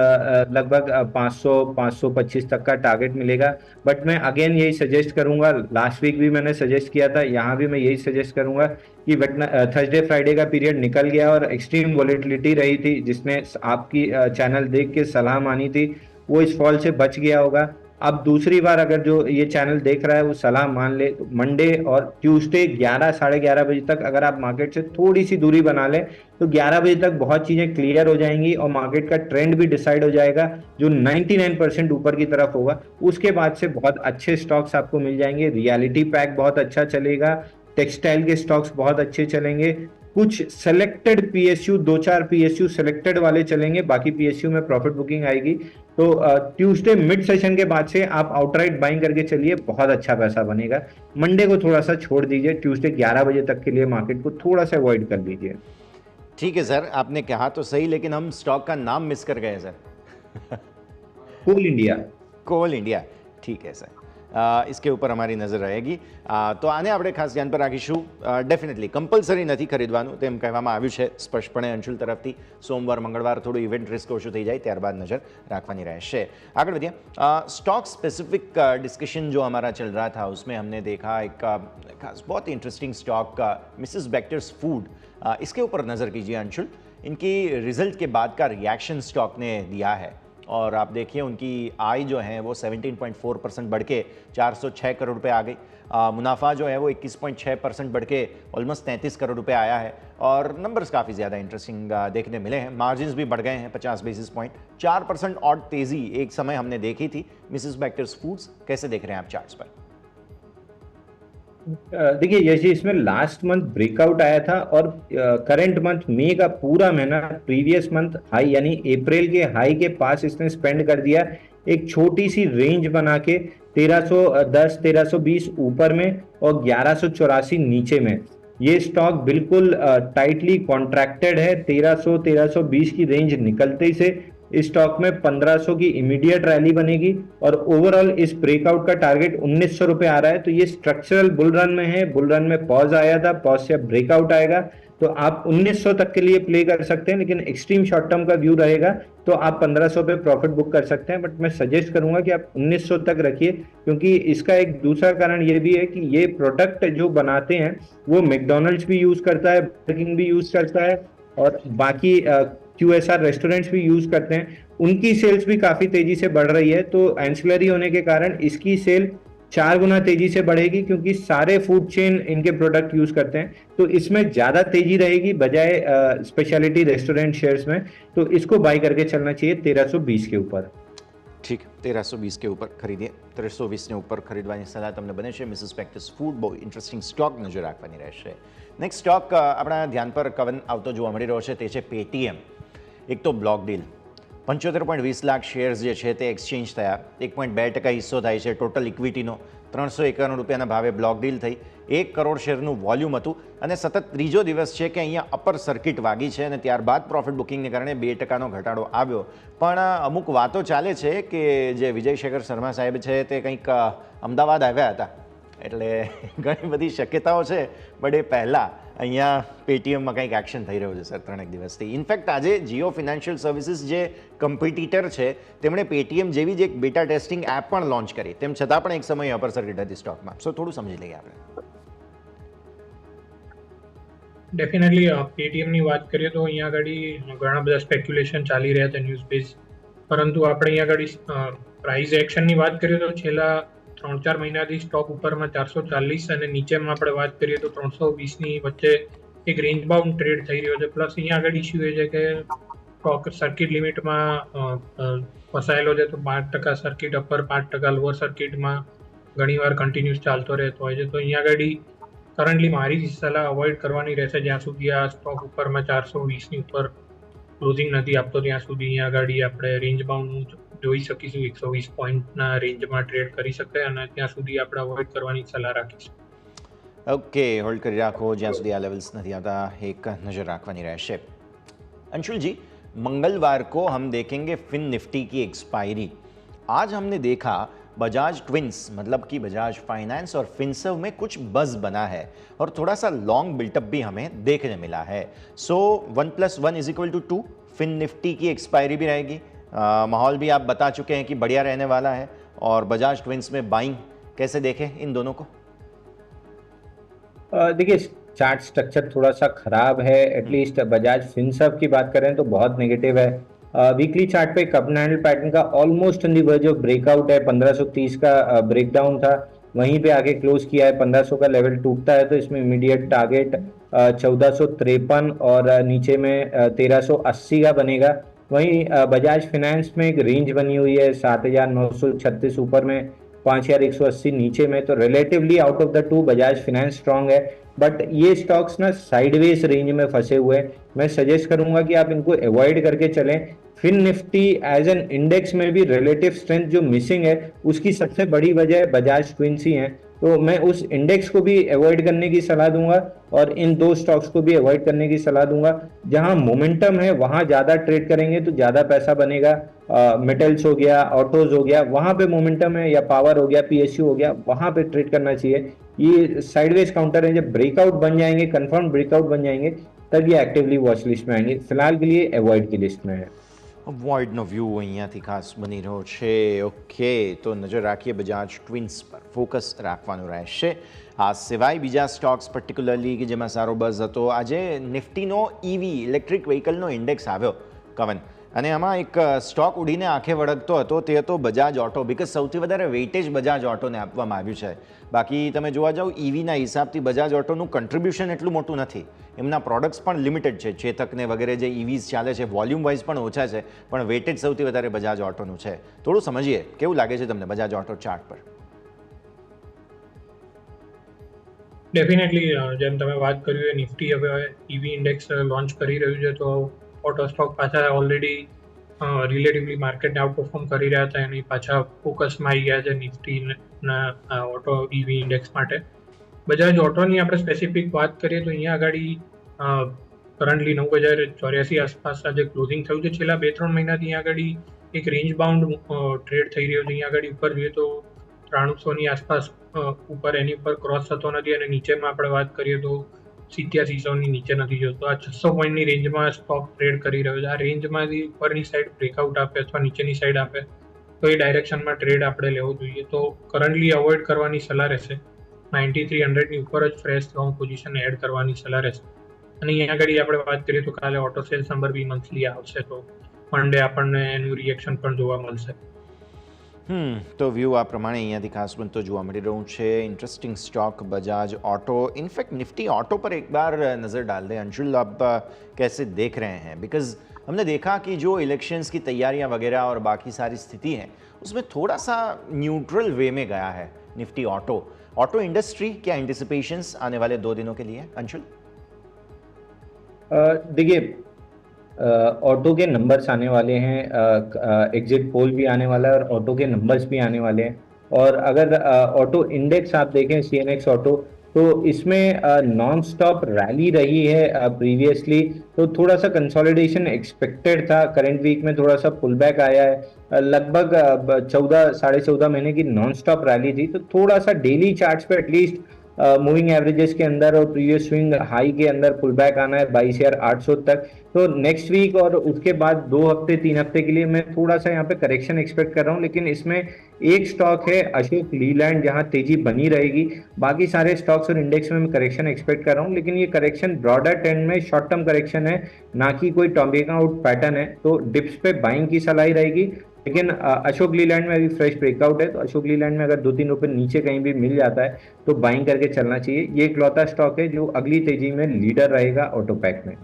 लगभग 500-525 तक का टारगेट मिलेगा। बट मैं अगेन यही सजेस्ट करूंगा, लास्ट वीक भी मैंने सजेस्ट किया था, यहाँ भी मैं यही सजेस्ट करूंगा कि थर्सडे फ्राइडे का पीरियड निकल गया और एक्सट्रीम वॉलेटिलिटी रही थी, जिसने आपकी चैनल देख के सलाह मानी थी, वो इस फॉल से बच गया होगा। अब दूसरी बार अगर जो ये चैनल देख रहा है वो सलाह मान ले, तो मंडे और ट्यूसडे 11 साढ़े 11 बजे तक अगर आप मार्केट से थोड़ी सी दूरी बना लें तो 11 बजे तक बहुत चीजें क्लियर हो जाएंगी और मार्केट का ट्रेंड भी डिसाइड हो जाएगा, जो 99% ऊपर की तरफ होगा। उसके बाद से बहुत अच्छे स्टॉक्स आपको मिल जाएंगे। रियलिटी पैक बहुत अच्छा चलेगा, टेक्सटाइल के स्टॉक्स बहुत अच्छे चलेंगे, कुछ सेलेक्टेड पीएसयू, 2-4 पीएसयू सेलेक्टेड वाले चलेंगे, बाकी पीएसयू में प्रॉफिट बुकिंग आएगी। तो ट्यूसडे मिड सेशन के बाद से आप आउटराइट बाइंग करके चलिए, बहुत अच्छा पैसा बनेगा। मंडे को थोड़ा सा छोड़ दीजिए, ट्यूसडे 11 बजे तक के लिए मार्केट को थोड़ा सा अवॉइड कर लीजिए। ठीक है सर, आपने कहा तो सही, लेकिन हम स्टॉक का नाम मिस कर गए सर। कोल इंडिया। कोल इंडिया, ठीक है सर। इसके ઉપર અમારી નજર રહેગી। તો આને આપણે ખાસ ધ્યાન પર રાખીશું। ડેફિનેટલી કમ્પલસરી નથી ખરીદવાનું તેમ કહેવામાં આવ્યું છે સ્પષ્ટપણે અંશુલ તરફથી। સોમવાર મંગળવાર થોડું ઇવેન્ટ રિસ્ક ઓછું થઈ જાય, ત્યારબાદ નજર રાખવાની રહેશે। આગળ વધીએ। स्टॉक स्पेसिफिक डिस्कशन जो हमारा चल रहा था उसमें हमने देखा एक खास बहुत interesting stock Mrs Bector's food, इसके ऊपर नज़र कीजिए अंशुल। इनकी रिजल्ट के बाद का रिएक्शन स्टॉक ने दिया है और आप देखिए उनकी आय जो है वो 17.4% बढ़ के 406 करोड़ रुपए आ गई। मुनाफा जो है वो 21.6% बढ़ के ऑलमोस्ट 33 करोड़ रुपए आया है और नंबर्स काफ़ी ज़्यादा इंटरेस्टिंग देखने मिले हैं। मार्जिन्स भी बढ़ गए हैं 50 बेसिस पॉइंट। 4% ऑड तेज़ी एक समय हमने देखी थी मिसेस बेक्टर्स फूड्स, कैसे देख रहे हैं आप चार्ट्स पर? देखिए यश जी, इसमें लास्ट मंथ ब्रेकआउट आया था और करंट मंथ मई का पूरा महीना प्रीवियस मंथ हाई यानी अप्रैल के हाई के पास इसने स्पेंड कर दिया। एक छोटी सी रेंज बना के 1310 1320 ऊपर में और 1184 नीचे में। ये स्टॉक बिल्कुल टाइटली कॉन्ट्रैक्टेड है। 1300 1320 की रेंज निकलते से इस स्टॉक में 1500 की इमीडिएट रैली बनेगी और ओवरऑल इस ब्रेकआउट का टारगेट 1900 रुपए आ रहा है। तो ये स्ट्रक्चरल बुल रन में है। बुल रन में पॉज आया था, पॉज से अब ब्रेकआउट आएगा तो आप 1900 तक के लिए प्ले कर सकते हैं, लेकिन एक्सट्रीम शॉर्ट टर्म का व्यू रहेगा तो आप 1500 पे प्रॉफिट बुक कर सकते हैं। बट मैं सजेस्ट करूंगा कि आप 1900 तक रखिए, क्योंकि इसका एक दूसरा कारण ये भी है कि ये प्रोडक्ट जो बनाते हैं वो मैकडॉनल्ड्स भी यूज करता है, बर्गर किंग भी यूज करता है और बाकी QSR रेस्टोरेंट्स भी यूज करते हैं। उनकी सेल्स भी काफी तेजी से बढ़ रही है, तो एंसिलरी होने के कारण इसकी सेल 4 गुना तेजी से बढ़ेगी, क्योंकि सारे फूड चेन इनके प्रोडक्ट यूज करते हैं। तो इसमें ज्यादा तेजी रहेगी बजाय स्पेशलिटी रेस्टोरेंट शेयर्स में। तो इसको बाई करके चलना चाहिए 1320 के ऊपर। ठीक, 1320 के ऊपर खरीदिए। 1320 ने ऊपर खरीदવાની સલાહ તમને બને છે। મિસિસ બેક્ટર્સ ફૂડ બહુ ઇન્ટરેસ્ટિંગ સ્ટોક નજર રાખવાની રહેશે। નેક્સ્ટ સ્ટોક આપણા ધ્યાન પર કવન આવતો જોવા મળી રહ્યો છે તે છે પેટીએમ। એક તો બ્લોક ડીલ 75.20 લાખ શેર્સ જે છે તે એક્સચેન્જ થયા, 1.2% હિસ્સો થાય છે ટોટલ ઇક્વિટીનો, 351 રૂપિયાના ભાવે બ્લોક ડીલ થઈ, 1 કરોડ શેરનું વોલ્યુમ હતું અને સતત ત્રીજો દિવસ છે કે અહીંયા અપર સર્કિટ વાગી છે અને ત્યારબાદ પ્રોફિટ બુકિંગને કારણે 2%નો ઘટાડો આવ્યો. પણ અમુક વાતો ચાલે છે કે જે વિજય શેખર શર્મા સાહેબ છે તે કંઈક અમદાવાદ આવ્યા હતા, એટલે ઘણી બધી શક્યતાઓ છે. બટ એ પહેલાં અહીંયા પેટીએમમાં કંઈક એક્શન થઈ રહ્યું છે સર 3 દિવસથી. ઇનફેક્ટ આજે જીઓ ફિનાન્શિયલ સર્વિસીસ જે કમ્પિટિટર છે તેમણે પેટીએમ જેવી જ એક બેટા ટેસ્ટિંગ એપ પણ લોન્ચ કરી, તેમ છતાં પણ એક સમયે અપર સર્કિટ હતી સ્ટોકમાં. સો થોડું સમજી લઈએ આપણે. ડેફિનેટલી પેટીએમની વાત કરીએ તો અહીંયા આગળ ઘણા બધા સ્પેક્યુલેશન ચાલી રહ્યા હતા ન્યૂઝ બેઝ, પરંતુ આપણે અહીંયા આગળ પ્રાઇસ એક્શનની વાત કરીએ તો છેલ્લા 3-4 મહિનાથી સ્ટોક ઉપરમાં 440 અને નીચેમાં આપણે વાત કરીએ તો 320ની વચ્ચે એક રેન્જ બાઉન્ડ ટ્રેડ થઈ રહ્યો છે. પ્લસ અહીંયા આગળ ઇસ્યુ એ છે કે સ્ટોક સર્કિટ લિમિટમાં ફસાયેલો છે, તો 5% સર્કિટ અપર, 5% લોઅર સર્કિટમાં ઘણીવાર કન્ટિન્યુઅસ ચાલતો રહેતો હોય છે. તો અહીંયા આગળ કરન્ટલી મારી સલાહ અવોઇડ કરવાની રહેશે જ્યાં સુધી આ સ્ટોક ઉપરમાં 420ની ઉપર ક્લોઝિંગ નથી આપતો ત્યાં સુધી. અહીંયા આગળ આપણે રેન્જ બાઉન્ડ જોઈ શકીશું, 120 પોઈન્ટના રેન્જમાં ટ્રેડ કરી શકે અને ત્યાં સુધી આપણે અવોઇડ કરવાની સલાહ રાખીશું. ઓકે, હોલ્ડ કરી રાખો જ્યાં સુધી આ લેવલ્સ નથી आता, एक नज़र रखवानी रहશે. अंशुल जी, मंगलवार को हम देखेंगे फिन निफ्टी की एक्सपायरी. आज हमने देखा बजाज ट्विंस मतलब कि बजाज फाइनेंस और फिनसर्व में कुछ बज़ बना है और थोड़ा सा लॉन्ग बिल्टअप भी हमें देखने मिला है. सो 1+1 = 2, फिन निफ्टी की एक्सपायरी भी रहेगी. माहौल भी आप बता चुके हैं कि बढ़िया रहने वाला है और बजाज ट्विंस में बाइंग कैसे देखें इन दोनों को? देखिए, चार्ट स्ट्रक्चर थोड़ा सा खराब है, एटलीस्ट बजाज फिनसर्व की बात करें तो बहुत नेगेटिव है. वीकली चार्ट पे कप एंड हैंडल पैटर्न का almost on the verge of breakout है. 1530 का ब्रेकडाउन था, वहीं पे आके क्लोज किया है. 1500 का लेवल टूटता है तो इसमें इमीडिएट टारगेट 1453 और नीचे में 1380 का बनेगा. वहीं बजाज फाइनेंस में एक रेंज बनी हुई है 7936 ऊपर में, 5180 नीचे में. तो relatively out of the two Bajaj finance strong है, बट ये स्टॉक्स ना साइडवेज रेंज में फंसे हुए हैं. मैं सजेस्ट करूंगा कि आप इनको अवॉइड करके चलें. Fin Nifty as an index में भी रिलेटिव स्ट्रेंथ जो मिसिंग है उसकी सबसे बड़ी वजह बजाज ट्विंस ही है, तो मैं उस इंडेक्स को भी अवॉइड करने की सलाह दूंगा और इन दो स्टॉक्स को भी अवॉइड करने की सलाह दूंगा. जहां मोमेंटम है वहां ज़्यादा ट्रेड करेंगे तो ज़्यादा पैसा बनेगा. मेटल्स हो गया, ऑटोज हो गया, वहां पे मोमेंटम है, या पावर हो गया, पीएसयू हो गया, वहां पे ट्रेड करना चाहिए. ये साइडवेज काउंटर है, जब ब्रेकआउट बन जाएंगे, कंफर्म ब्रेकआउट बन जाएंगे, तब ये एक्टिवली वॉच लिस्ट में आएंगे. फिलहाल के लिए अवॉइड की लिस्ट में है. વોઇડનો વ્યૂ અહીંયાથી ખાસ બની રહ્યો છે. ઓકે, તો નજર રાખીએ બજાજ ટ્વિન્સ પર, ફોકસ રાખવાનું રહેશે. આ સિવાય બીજા સ્ટોક્સ પર્ટિક્યુલરલી કે જેમાં સારો બઝ હતો, આજે નિફ્ટીનો ઈવી ઇલેક્ટ્રિક વ્હીકલનો ઇન્ડેક્સ આવ્યો કવન, અને આમાં એક સ્ટોક ઉડીને આંખે વળગતો હતો, તે હતો બજાજ ઓટો. બિકોઝ સૌથી વધારે વેઇટેજ બજાજ ઓટોને આપવામાં આવ્યું છે. બાકી તમે જોવા જાઓ ઈવીના હિસાબથી બજાજ ઓટોનું કન્ટ્રીબ્યુશન એટલું મોટું નથી, એમના પ્રોડક્ટ્સ પણ લિમિટેડ છે. ચેતકને વગેરે જે ઈવીઝ ચાલે છે વોલ્યુમ વાઇઝ પણ ઓછા છે, પણ વેઇટેજ સૌથી વધારે બજાજ ઓટોનું છે. થોડું સમજીએ કેવું લાગે છે તમને બજાજ ઓટો ચાર્ટ પર? ડેફિનેટલી જેમ તમે વાત કરી, નિફ્ટી હવે ઈવી ઇન્ડેક્સ લોન્ચ કરી રહ્યું છે, તો ઓટો સ્ટોક પાછા ઓલરેડી રિલેટિવલી માર્કેટને આઉટપરફોર્મ કરી રહ્યા હતા, એની પાછા ફોકસમાં આવી ગયા છે નિફ્ટીના ઓટો ઈવી ઇન્ડેક્સ માટે. બજાજ ઓટોની આપણે સ્પેસિફિક વાત કરીએ તો અહીંયા આગળ કરન્ટલી 9084 આસપાસ આજે ક્લોઝિંગ થયું છે. છેલ્લા 2-3 મહિનાથી અહીંયા આગળ એક રેન્જ બાઉન્ડ ટ્રેડ થઈ રહ્યો છે. અહીંયા આગળ ઉપર જોઈએ તો 300ની આસપાસ ઉપર એની ઉપર ક્રોસ થતો નથી, અને નીચેમાં આપણે વાત કરીએ તો 8700ની નીચે નથી જતો. આ 600 પોઈન્ટની રેન્જમાં સ્ટોક ટ્રેડ કરી રહ્યો છે. આ રેન્જમાંથી ઉપરની સાઈડ બ્રેકઆઉટ આપે અથવા નીચેની સાઈડ આપે તો એ ડાયરેક્શનમાં ટ્રેડ આપણે લેવો જોઈએ. તો કરન્ટલી અવોઇડ કરવાની સલાહ રહેશે. 9300ની ઉપર જ ફ્રેશ લોંગ પોઝિશન એડ કરવાની સલાહ રહેશે. અને અહીંયા આગળ આપણે વાત કરીએ તો કાલે auto sales number bimonthly આવશે, તો વન ડે આપણને એનું રિએક્શન પણ જોવા મળશે. તો વ્યૂ આ પ્રમાણે અહીંયાથી ખાસ બનતો જોવા મળી રહ્યું છે. Interesting stock Bajaj auto. In fact Nifty auto पर एक बार नज़र डाल दें अंशुल, आप कैसे देख रहे हैं? बिकॉज हमने देखा कि जो इलेक्शंस की तैयारियां वगैरह और बाकी सारी स्थिति है उसमें थोड़ा सा न्यूट्रल वे में गया है निफ्टी ऑटो. ऑटो इंडस्ट्री क्या एंटिसिपेशंस आने वाले 2 दिनों के लिए अंशुल? देखिए, ऑटो के नंबर्स आने वाले हैं, एग्जिट पोल भी आने वाला है और ऑटो के नंबर्स भी आने वाले हैं। और अगर ऑटो इंडेक्स आप देखें, सीएनएक्स ऑटो, तो इसमें नॉन स्टॉप रैली रही है प्रीवियसली, तो थोड़ा सा कंसोलिडेशन एक्सपेक्टेड था। करंट वीक में थोड़ा सा पुल बैक आया है। लगभग 14 साढ़े 14 महीने की नॉन स्टॉप रैली थी, तो थोड़ा सा डेली चार्ट्स पे एटलीस्ट मूविंग एवरेजेस के अंदर और प्रीवियस स्विंग हाई के अंदर पुल बैक आना है 22,800 तक। तो नेक्स्ट वीक और उसके बाद 2 हफ्ते 3 हफ्ते के लिए मैं थोड़ा सा यहाँ पे करेक्शन एक्सपेक्ट कर रहा हूँ, लेकिन इसमें एक स्टॉक है अशोक लीलैंड जहाँ तेजी बनी रहेगी। बाकी सारे स्टॉक्स और इंडेक्स में मैं करेक्शन एक्सपेक्ट कर रहा हूँ, लेकिन ये करेक्शन ब्रॉडर ट्रेंड में शॉर्ट टर्म करेक्शन है, ना कि कोई टॉपिंग आउट पैटर्न है। तो डिप्स पे बाइंग की सलाह ही रहेगी, लेकिन अशोक लीलैंड में अभी फ्रेश ब्रेकआउट है, तो अशोक लीलैंड में अगर 2-3 रुपए नीचे कहीं भी मिल जाता है तो बाइंग करके चलना चाहिए। ये इकलौता स्टॉक है जो अगली तेजी में लीडर रहेगा ऑटोपैक में।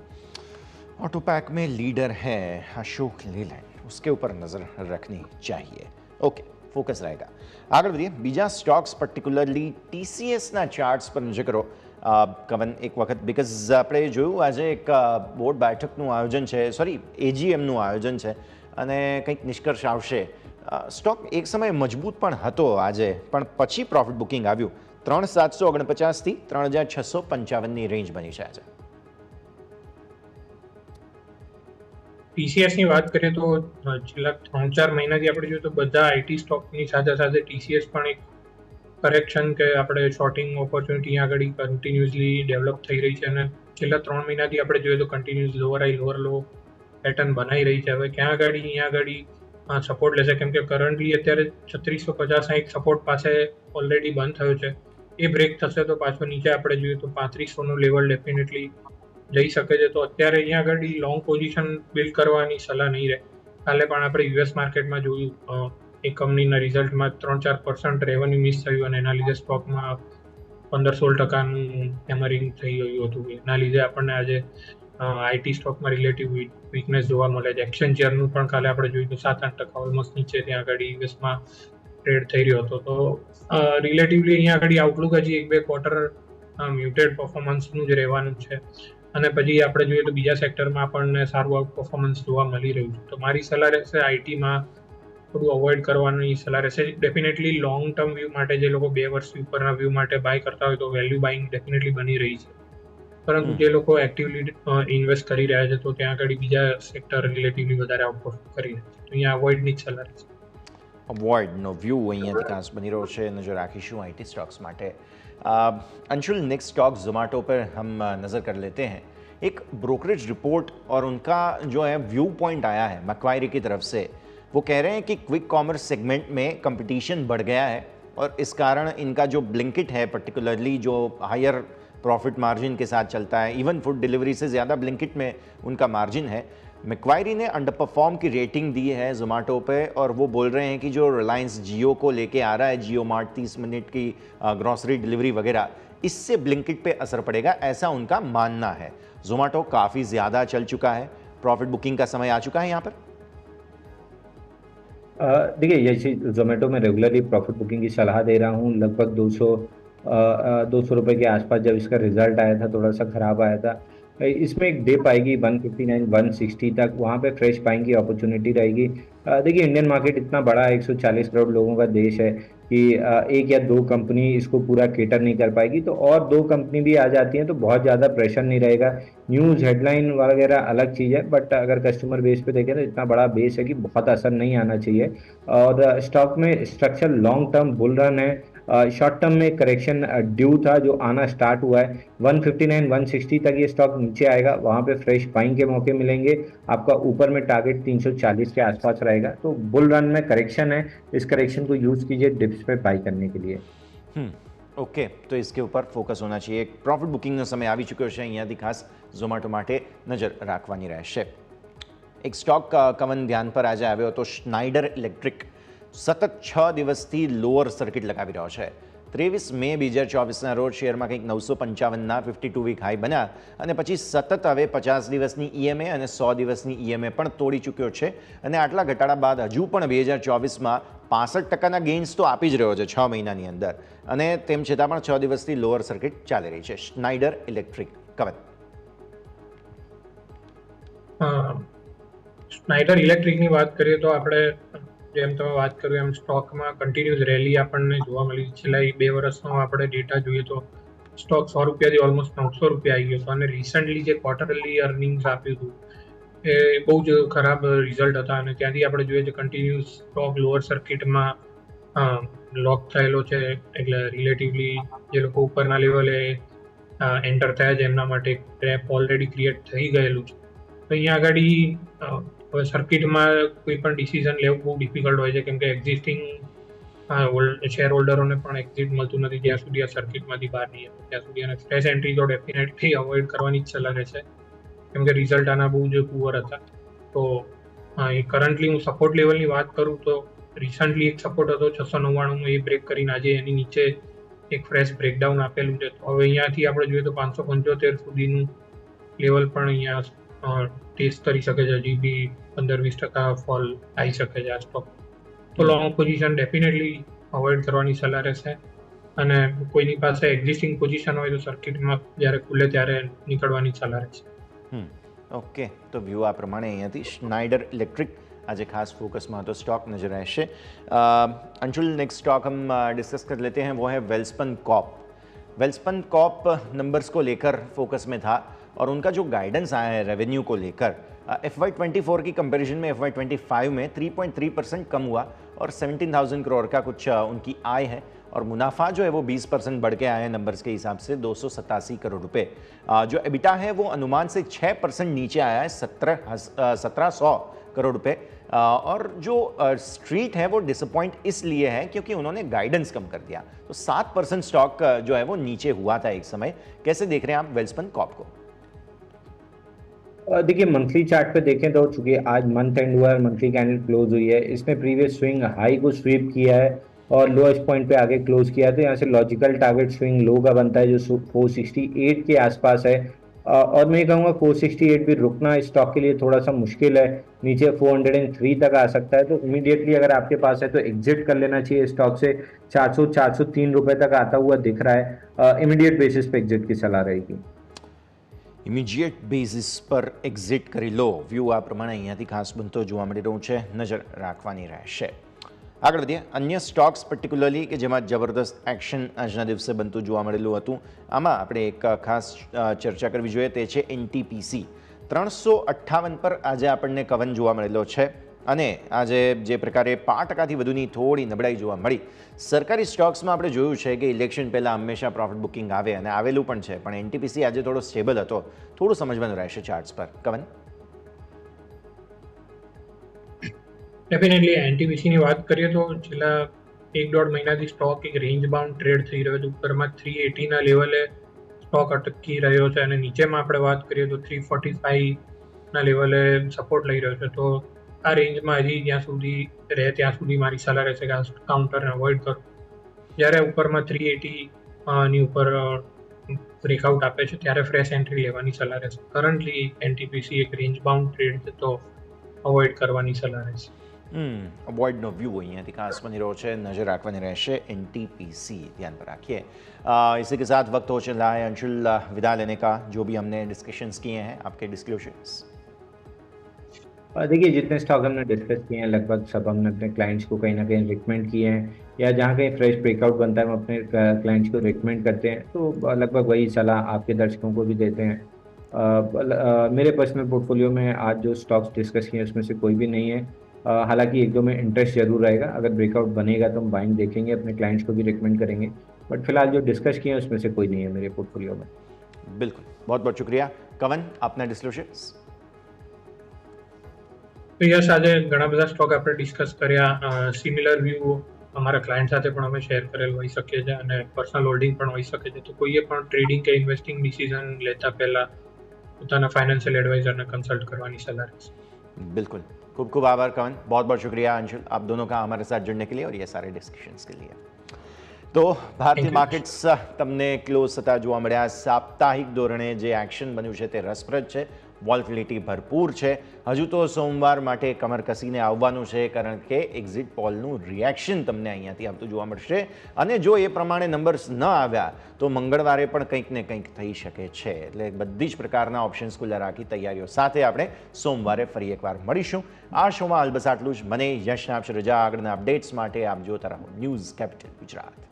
ऑटोपैक में लीडर है अशोक लीलैंड, उसके ऊपर नज़र रखनी चाहिए। ओके, ફોકસ रहेगा। આગળ વધીએ, બીજા સ્ટોક્સ પર્ટિક્યુલરલી ટીસીએસના ચાર્ટ્સ પર નજર કરો કવન એક વખત, બિકોઝ આપણે જોયું આજે એક બોર્ડ બેઠકનું આયોજન છે, સોરી એજીએમનું આયોજન છે અને કંઈક નિષ્કર્ષ આવશે। સ્ટોક એક સમયે મજબૂત પણ હતો આજે, પણ પછી પ્રોફિટ બુકિંગ આવ્યું। 3,749થી 3,655ની રેન્જ બની છે આજે। ટીસીએસની વાત કરીએ તો છેલ્લા 3-4 મહિનાથી આપણે જોઈએ તો બધા આઈટી સ્ટોકની સાથે સાથે ટીસીએસ પણ એક કરેક્શન કે આપણે શોર્ટિંગ ઓપોર્ચ્યુનિટી આગળ કન્ટિન્યુઅસલી ડેવલપ થઈ રહી છે, અને છેલ્લા 3 મહિનાથી આપણે જોઈએ તો કન્ટિન્યુઅસ લોઅર હાઈ લોઅર લો પેટર્ન બનાવી રહી છે। હવે ક્યાં આગળ અહીંયા આગળ સપોર્ટ લેશે, કેમ કે કરન્ટલી અત્યારે 3650 એક સપોર્ટ પાસે ઓલરેડી બંધ થયો છે। એ બ્રેક થશે તો પાછો નીચે આપણે જોઈએ તો 3500નું લેવલ ડેફિનેટલી જઈ શકે છે। તો અત્યારે અહીંયા આગળ લોંગ પોઝિશન બિલ્ડ કરવાની સલાહ નહીં રહે। કાલે પણ આપણે યુએસ માર્કેટમાં જોયું એક કંપનીના રિઝલ્ટમાં 3-4% રેવન્યુ મિસ થયું અને એના લીધે સ્ટોકમાં 15-16% હેમરિંગ થઈ ગયું હતું। એના લીધે આપણને આજે આઈટી સ્ટોકમાં રિલેટિવ વીકનેસ જોવા મળે છે। એક્સચેન્જરનું પણ કાલે આપણે જોયું તો 7-8% ઓલમોસ્ટ નીચે ત્યાં આગળ યુએસમાં ટ્રેડ થઈ રહ્યો હતો। તો રિલેટિવલી અહીંયા આગળ આઉટલુક હજી 1-2 ક્વાર્ટર મ્યુટેડ પરફોર્મન્સનું જ રહેવાનું છે, અને પછી આપણે જોઈએ તો બીજા સેક્ટરમાં આપણને સારું આઉટ પરફોર્મન્સ જોવા મળી રહ્યું છે। તો મારી સલાહ રહેશે આઈટીમાં થોડું અવોઇડ કરવાની સલાહ રહેશે। ડેફિનેટલી લોંગ ટર્મ વ્યૂ માટે જે લોકો 2 વર્ષ ઉપરના વ્યૂ માટે બાય કરતા હોય તો વેલ્યુ બાઇંગ ડેફિનેટલી બની રહી છે, પરંતુ જે લોકો એક્ટિવલી ઇન્વેસ્ટ કરી રહ્યા છે તો ત્યાં આગળ બીજા સેક્ટર રિલેટિવલી વધારે આઉટપરફોર્મ કરી રહ્યા છે, તો અહીંયા અવોઇડની જ સલાહ રહેશે। અવોઇડનો વ્યૂ અહીંયાથી ખાસ બની રહ્યો છે, નજર રાખીશું आईटी स्टॉक्स માટે। अंशुल, नेक्स्ट स्टॉक जोमेटो पर हम नज़र कर लेते हैं। एक ब्रोकरेज रिपोर्ट और उनका जो है व्यू पॉइंट आया है मैक्वायरी की तरफ से, वो कह रहे हैं कि क्विक कॉमर्स सेगमेंट में कंपटीशन बढ़ गया है और इस कारण इनका जो ब्लिंकिट है पर्टिकुलरली जो हायर प्रॉफिट मार्जिन के साथ चलता है, इवन फूड डिलीवरी से ज़्यादा ब्लिंकिट में उनका मार्जिन है। मैक्वायरी ने अंडर परफॉर्म की रेटिंग दी है जोमेटो पे, और वो बोल रहे हैं कि जो रिलायंस जियो को लेके आ रहा है, जियो मार्ट 30 मिनट की ग्रॉसरी डिलीवरी वगैरह, इससे ब्लिंकिट पे असर पड़ेगा, ऐसा उनका मानना है। जोमेटो काफ़ी ज़्यादा चल चुका है, प्रॉफिट बुकिंग का समय आ चुका है यहाँ पर। देखिए, ये जोमेटो में रेगुलरली प्रॉफिट बुकिंग की सलाह दे रहा हूँ। लगभग 200 रुपए के आसपास जब इसका रिजल्ट आया था थोड़ा सा खराब आया था। इसमें एक डिप आएगी 159-160 तक, वहाँ पे फ्रेश बाइंग की अपॉर्चुनिटी रहेगी। देखिए, इंडियन मार्केट इतना बड़ा 140 करोड़ लोगों का देश है कि एक या 2 कंपनी इसको पूरा केटर नहीं कर पाएगी, तो और 2 कंपनी भी आ जाती हैं तो बहुत ज़्यादा प्रेशर नहीं रहेगा। न्यूज़ हेडलाइन वगैरह अलग चीज़ है, बट अगर कस्टमर बेस पे देखें तो इतना बड़ा बेस है कि बहुत असर नहीं आना चाहिए। और स्टॉक में structure long term bull run है। शॉर्ट टर्म में करेक्शन ड्यू था जो आना स्टार्ट हुआ है। 159-160 तक ये स्टॉक नीचे आएगा, वहाँ पे फ्रेश बाइंग के मौके मिलेंगे। आपका ऊपर में टारगेट 340 के आसपास रहेगा। तो बुल रन में करेक्शन है, इस करेक्शन को यूज़ कीजिए डिप्स पे बाई करने के लिए। ओके, तो इसके ऊपर फोकस होना चाहिए। प्रॉफिट बुकिंगનો સમય આવી ચૂક્યો છે, અહીંયાથી ખાસ ઝોમેટો માટે નજર રાખવાની રહેશે। એક સ્ટોક કવન ધ્યાન પર આજે આવ્યો હતો, સ્નાઇડર ઇલેક્ટ્રિક। સતત 6 દિવસથી લોઅર સર્કિટ લગાવી રહ્યો છે। 23 મે 2024ના રોજ શેરમાં કંઈક 955ના 52 વીક હાઈ બન્યા અને પછી સતત હવે 50 દિવસની ઈએમએ અને 100 દિવસની ઈએમએ પણ તોડી ચૂક્યો છે, અને આટલા ઘટાડા બાદ હજુ પણ 2024માં 65% ગેઇન્સ તો આપી જ રહ્યો છે 6 મહિનાની અંદર, અને તેમ છતાં પણ 6 દિવસથી લોઅર સર્કિટ ચાલી રહી છે। સ્નાઇડર ઇલેક્ટ્રિક, કવન। સ્નાઇડર ઇલેક્ટ્રિકની વાત કરીએ તો આપણે જેમ તમે વાત કર્યું એમ સ્ટોકમાં કન્ટિન્યુઅસ રેલી આપણને જોવા મળી. છેલ્લા 2 વર્ષનો આપણે ડેટા જોઈએ તો સ્ટોક 100 રૂપિયાથી ઓલમોસ્ટ 900 રૂપિયા આવી ગયો હતો અને રિસન્ટલી જે ક્વાર્ટરલી અર્નિંગ્સ આપ્યું હતું એ બહુ જ ખરાબ રિઝલ્ટ હતા અને ત્યાંથી આપણે જોઈએ છે કન્ટિન્યુઅસ સ્ટોક લોઅર સર્કિટમાં લોક થયેલો છે. એટલે રિલેટિવલી જે લોકો ઉપરના લેવલે એન્ટર થયા છે એમના માટે ટ્રેપ ઓલરેડી ક્રિએટ થઈ ગયેલું છે. તો અહીંયા આગળ સર્કિટમાં કોઈ પણ ડિસિઝન લેવું બહુ ડિફિકલ્ટ હોય છે કેમ કે એક્ઝિસ્ટિંગ શેર હોલ્ડરોને પણ એક્ઝિટ મળતું નથી જ્યાં સુધી આ સર્કિટમાંથી બહાર નહીં આવે ત્યાં સુધી અને ફ્રેશ એન્ટ્રી તો ડેફિનેટલી અવોઇડ કરવાની જ સલાહ રહેશે કેમ કે રિઝલ્ટ આના બહુ જ પુઅર હતા. તો કરન્ટલી હું સપોર્ટ લેવલની વાત કરું તો રિસન્ટલી એક સપોર્ટ હતો 699 એ બ્રેક કરીને આજે એની નીચે એક ફ્રેશ બ્રેકડાઉન આપેલું છે. તો હવે અહીંયાથી આપણે જોઈએ તો 575 સુધીનું લેવલ પણ અહીંયા ટેસ્ટ કરી શકે છે. હજી બી 15-20% ફોલ આવી શકે છે આ સ્ટોક. તો લોંગ પોઝિશન ડેફિનેટલી અવોઇડ કરવાની સલાહ રહેશે અને કોઈની પાસે એક્ઝિસ્ટિંગ પોઝિશન હોય તો સર્કિટમાં જ્યારે ખુલે ત્યારે નીકળવાની સલાહ રહેશે. ઓકે, તો વ્યૂ આ પ્રમાણે અહીંયાથી સ્નાइडर इलेक्ट्रिक आज खास फोकस में तो स्टॉक नजर आए. अंशुल, नेक्स्ट स्टॉक हम डिस्कस कर लेते हैं, वो है Welspun Corp. Welspun Corp numbers को लेकर फोकस में था और उनका जो गाइडेंस आया है रेवेन्यू को लेकर FY24 की कंपैरिजन में FY25 में 3.3% कम हुआ और 17,000 करोड़ का कुछ उनकी आय है और मुनाफा जो है वो 20% बढ़ के आया है नंबर्स के हिसाब से 287 करोड़ रुपए. जो एबिटा है वो अनुमान से 6% नीचे आया है 1700 करोड़ रुपए. और जो स्ट्रीट है वो डिसअपॉइंट इसलिए है क्योंकि उन्होंने गाइडेंस कम कर दिया. तो 7% स्टॉक जो है वो नीचे हुआ था एक समय. कैसे देख रहे हैं आप वेल्सपन कॉप को? देखिए, मंथली चार्ट पे देखें तो चूंकि आज मंथ एंड हुआ है, मंथली कैंडल क्लोज हुई है, इसने प्रीवियस स्विंग हाई को स्वीप किया है और लोएस्ट पॉइंट पे आगे क्लोज किया है. तो यहाँ से लॉजिकल टारगेट स्विंग लो का बनता है जो 468 के आसपास है. और मैं ये कहूँगा 468 भी रुकना स्टॉक के लिए थोड़ा सा मुश्किल है. नीचे 403 तक आ सकता है. तो इमीडिएटली अगर आपके पास है तो एग्जिट कर लेना चाहिए स्टॉक से. 403 रुपए तक आता हुआ दिख रहा है. इमीडिएट बेसिस पे एग्जिट की सलाह रहेगी. ઇમિડિયેટ બેઝિસ પર એક્ઝિટ કરી લો. વ્યૂ આ પ્રમાણે અહીંયાથી ખાસ બનતો જોવા મળી રહ્યું છે, નજર રાખવાની રહેશે. આગળ વધીએ અન્ય સ્ટોક્સ પર્ટિક્યુલરલી કે જેમાં જબરદસ્ત એક્શન આજના દિવસે બનતું જોવા મળેલું હતું. આમાં આપણે એક ખાસ ચર્ચા કરવી જોઈએ, તે છે NTPC. 358 પર આજે આપણને કવન જોવા મળેલો છે અને આજે જે પ્રકારે 5%થી વધુની થોડી નબળાઈ જોવા મળી. સરકારી સ્ટોક્સમાં આપણે જોયું છે કે ઇલેક્શન પહેલાં હંમેશા પ્રોફિટ બુકિંગ આવે અને આવેલું પણ છે, પણ NTPC આજે થોડો સ્ટેબલ હતો. થોડું સમજવાનું રહેશે ચાર્ટ્સ પર. કવન? ડેફિનેટલી એનટીપીસીની વાત કરીએ તો છેલ્લા 1-1.5 મહિનાથી સ્ટોક એક રેન્જ બાઉન્ડ ટ્રેડ થઈ રહ્યો છે. ઉપરમાં 380ના લેવલે સ્ટોક અટકી રહ્યો છે અને નીચેમાં આપણે વાત કરીએ તો 345ના લેવલે સપોર્ટ લઈ રહ્યો છે. તો આ રેન્જમાં હજી જ્યાં સુધી રહે ત્યાં સુધી મારી સલાહ રહેશે કે આ કાઉન્ટરને અવોઇડ કરો. જ્યારે ઉપરમાં 380 ની ઉપર બ્રેકઆઉટ આપે છે ત્યારે ફ્રેશ એન્ટ્રી લેવાની સલાહ રહેશે. કરન્ટલી એનટીપીસી એક રેન્જ બાઉન્ડ ટ્રેડ છે તો અવોઇડ કરવાની સલાહ રહેશે. અવોઇડનો વ્યૂ અહીંયાથી ખાસ બની રહ્યો છે, નજર રાખવાની રહેશે. NTPC ध्यान पर रखिए. इसी के साथ वक्त हो चला है अंशुल विदा लेने का. जो भी हमने डिस्कशंस किए हैं, आपके डिस्क्लोजर्स. देखिए, जितने स्टॉक हमने डिस्कस किए हैं लगभग सब हमने अपने क्लाइंट्स को कहीं ना कहीं रिकमेंड किए हैं या जहाँ कहीं फ्रेश ब्रेकआउट बनता है हम अपने क्लाइंट्स को रिकमेंड करते हैं. तो लगभग वही सलाह आपके दर्शकों को भी देते हैं. मेरे पर्सनल पोर्टफोलियो में आज जो स्टॉक्स डिस्कस किए उसमें से कोई भी नहीं है. हालांकि 1-2 में इंटरेस्ट जरूर रहेगा. अगर ब्रेकआउट बनेगा तो हम बाइंग देखेंगे, अपने क्लाइंट्स को भी रिकमेंड करेंगे. बट फिलहाल जो डिस्कस किए हैं उसमें से कोई नहीं है मेरे पोर्टफोलियो में. बिल्कुल, बहुत बहुत शुक्रिया. कवन, अपना डिस्क्लोजर्स. તો યસ, આજે ઘણા બધા સ્ટોક આપણે ડિસ્કસ કર્યા. સિમિલર વ્યૂ અમારા ક્લાયન્ટ સાથે પણ અમે શેર કરેલ હોઈ શકે છે અને પર્સનલ હોલ્ડિંગ પણ હોઈ શકે છે. તો કોઈએ પણ ટ્રેડિંગ કે ઇન્વેસ્ટિંગ ડિસિઝન લેતા પહેલા પોતાના ફાઇનાન્શિयल એડવાઇઝરને કન્સલ્ટ કરવાની સલાહ રહેશે. बिल्कुल, खूब खूब आभार कवन. बहुत बहुत शुक्रिया अंशुल, आप दोनों का हमारे साथ जुड़ने के लिए और ये सारे डिस्कशंस के लिए. તો ભારતીય Thank you. માર્કેટ્સ તમને ક્લોઝ થતા જોવા મળ્યા. સાપ્તાહિક ધોરણે જે એક્શન બન્યું છે તે રસપ્રદ છે, વોલ્ટિલિટી ભરપૂર છે. હજુ તો સોમવાર માટે કમર કસીને આવવાનું છે, કારણ કે એક્ઝિટ પોલનું રિએક્શન તમને અહીંયાથી આવતું જોવા મળશે. અને જો એ પ્રમાણે નંબર્સ ન આવ્યા તો મંગળવારે પણ કંઈક ને કંઈક થઈ શકે છે. એટલે બધી જ પ્રકારના ઓપ્શન્સ ખુલ્લા રાખી તૈયારીઓ સાથે આપણે સોમવારે ફરી એકવાર મળીશું. આ શોમાં હાલ બસ આટલું જ. મને યશને આપશે રજા. આગળના અપડેટ્સ માટે આપ જોતા રહો ન્યૂઝ કેપિટલ ગુજરાત.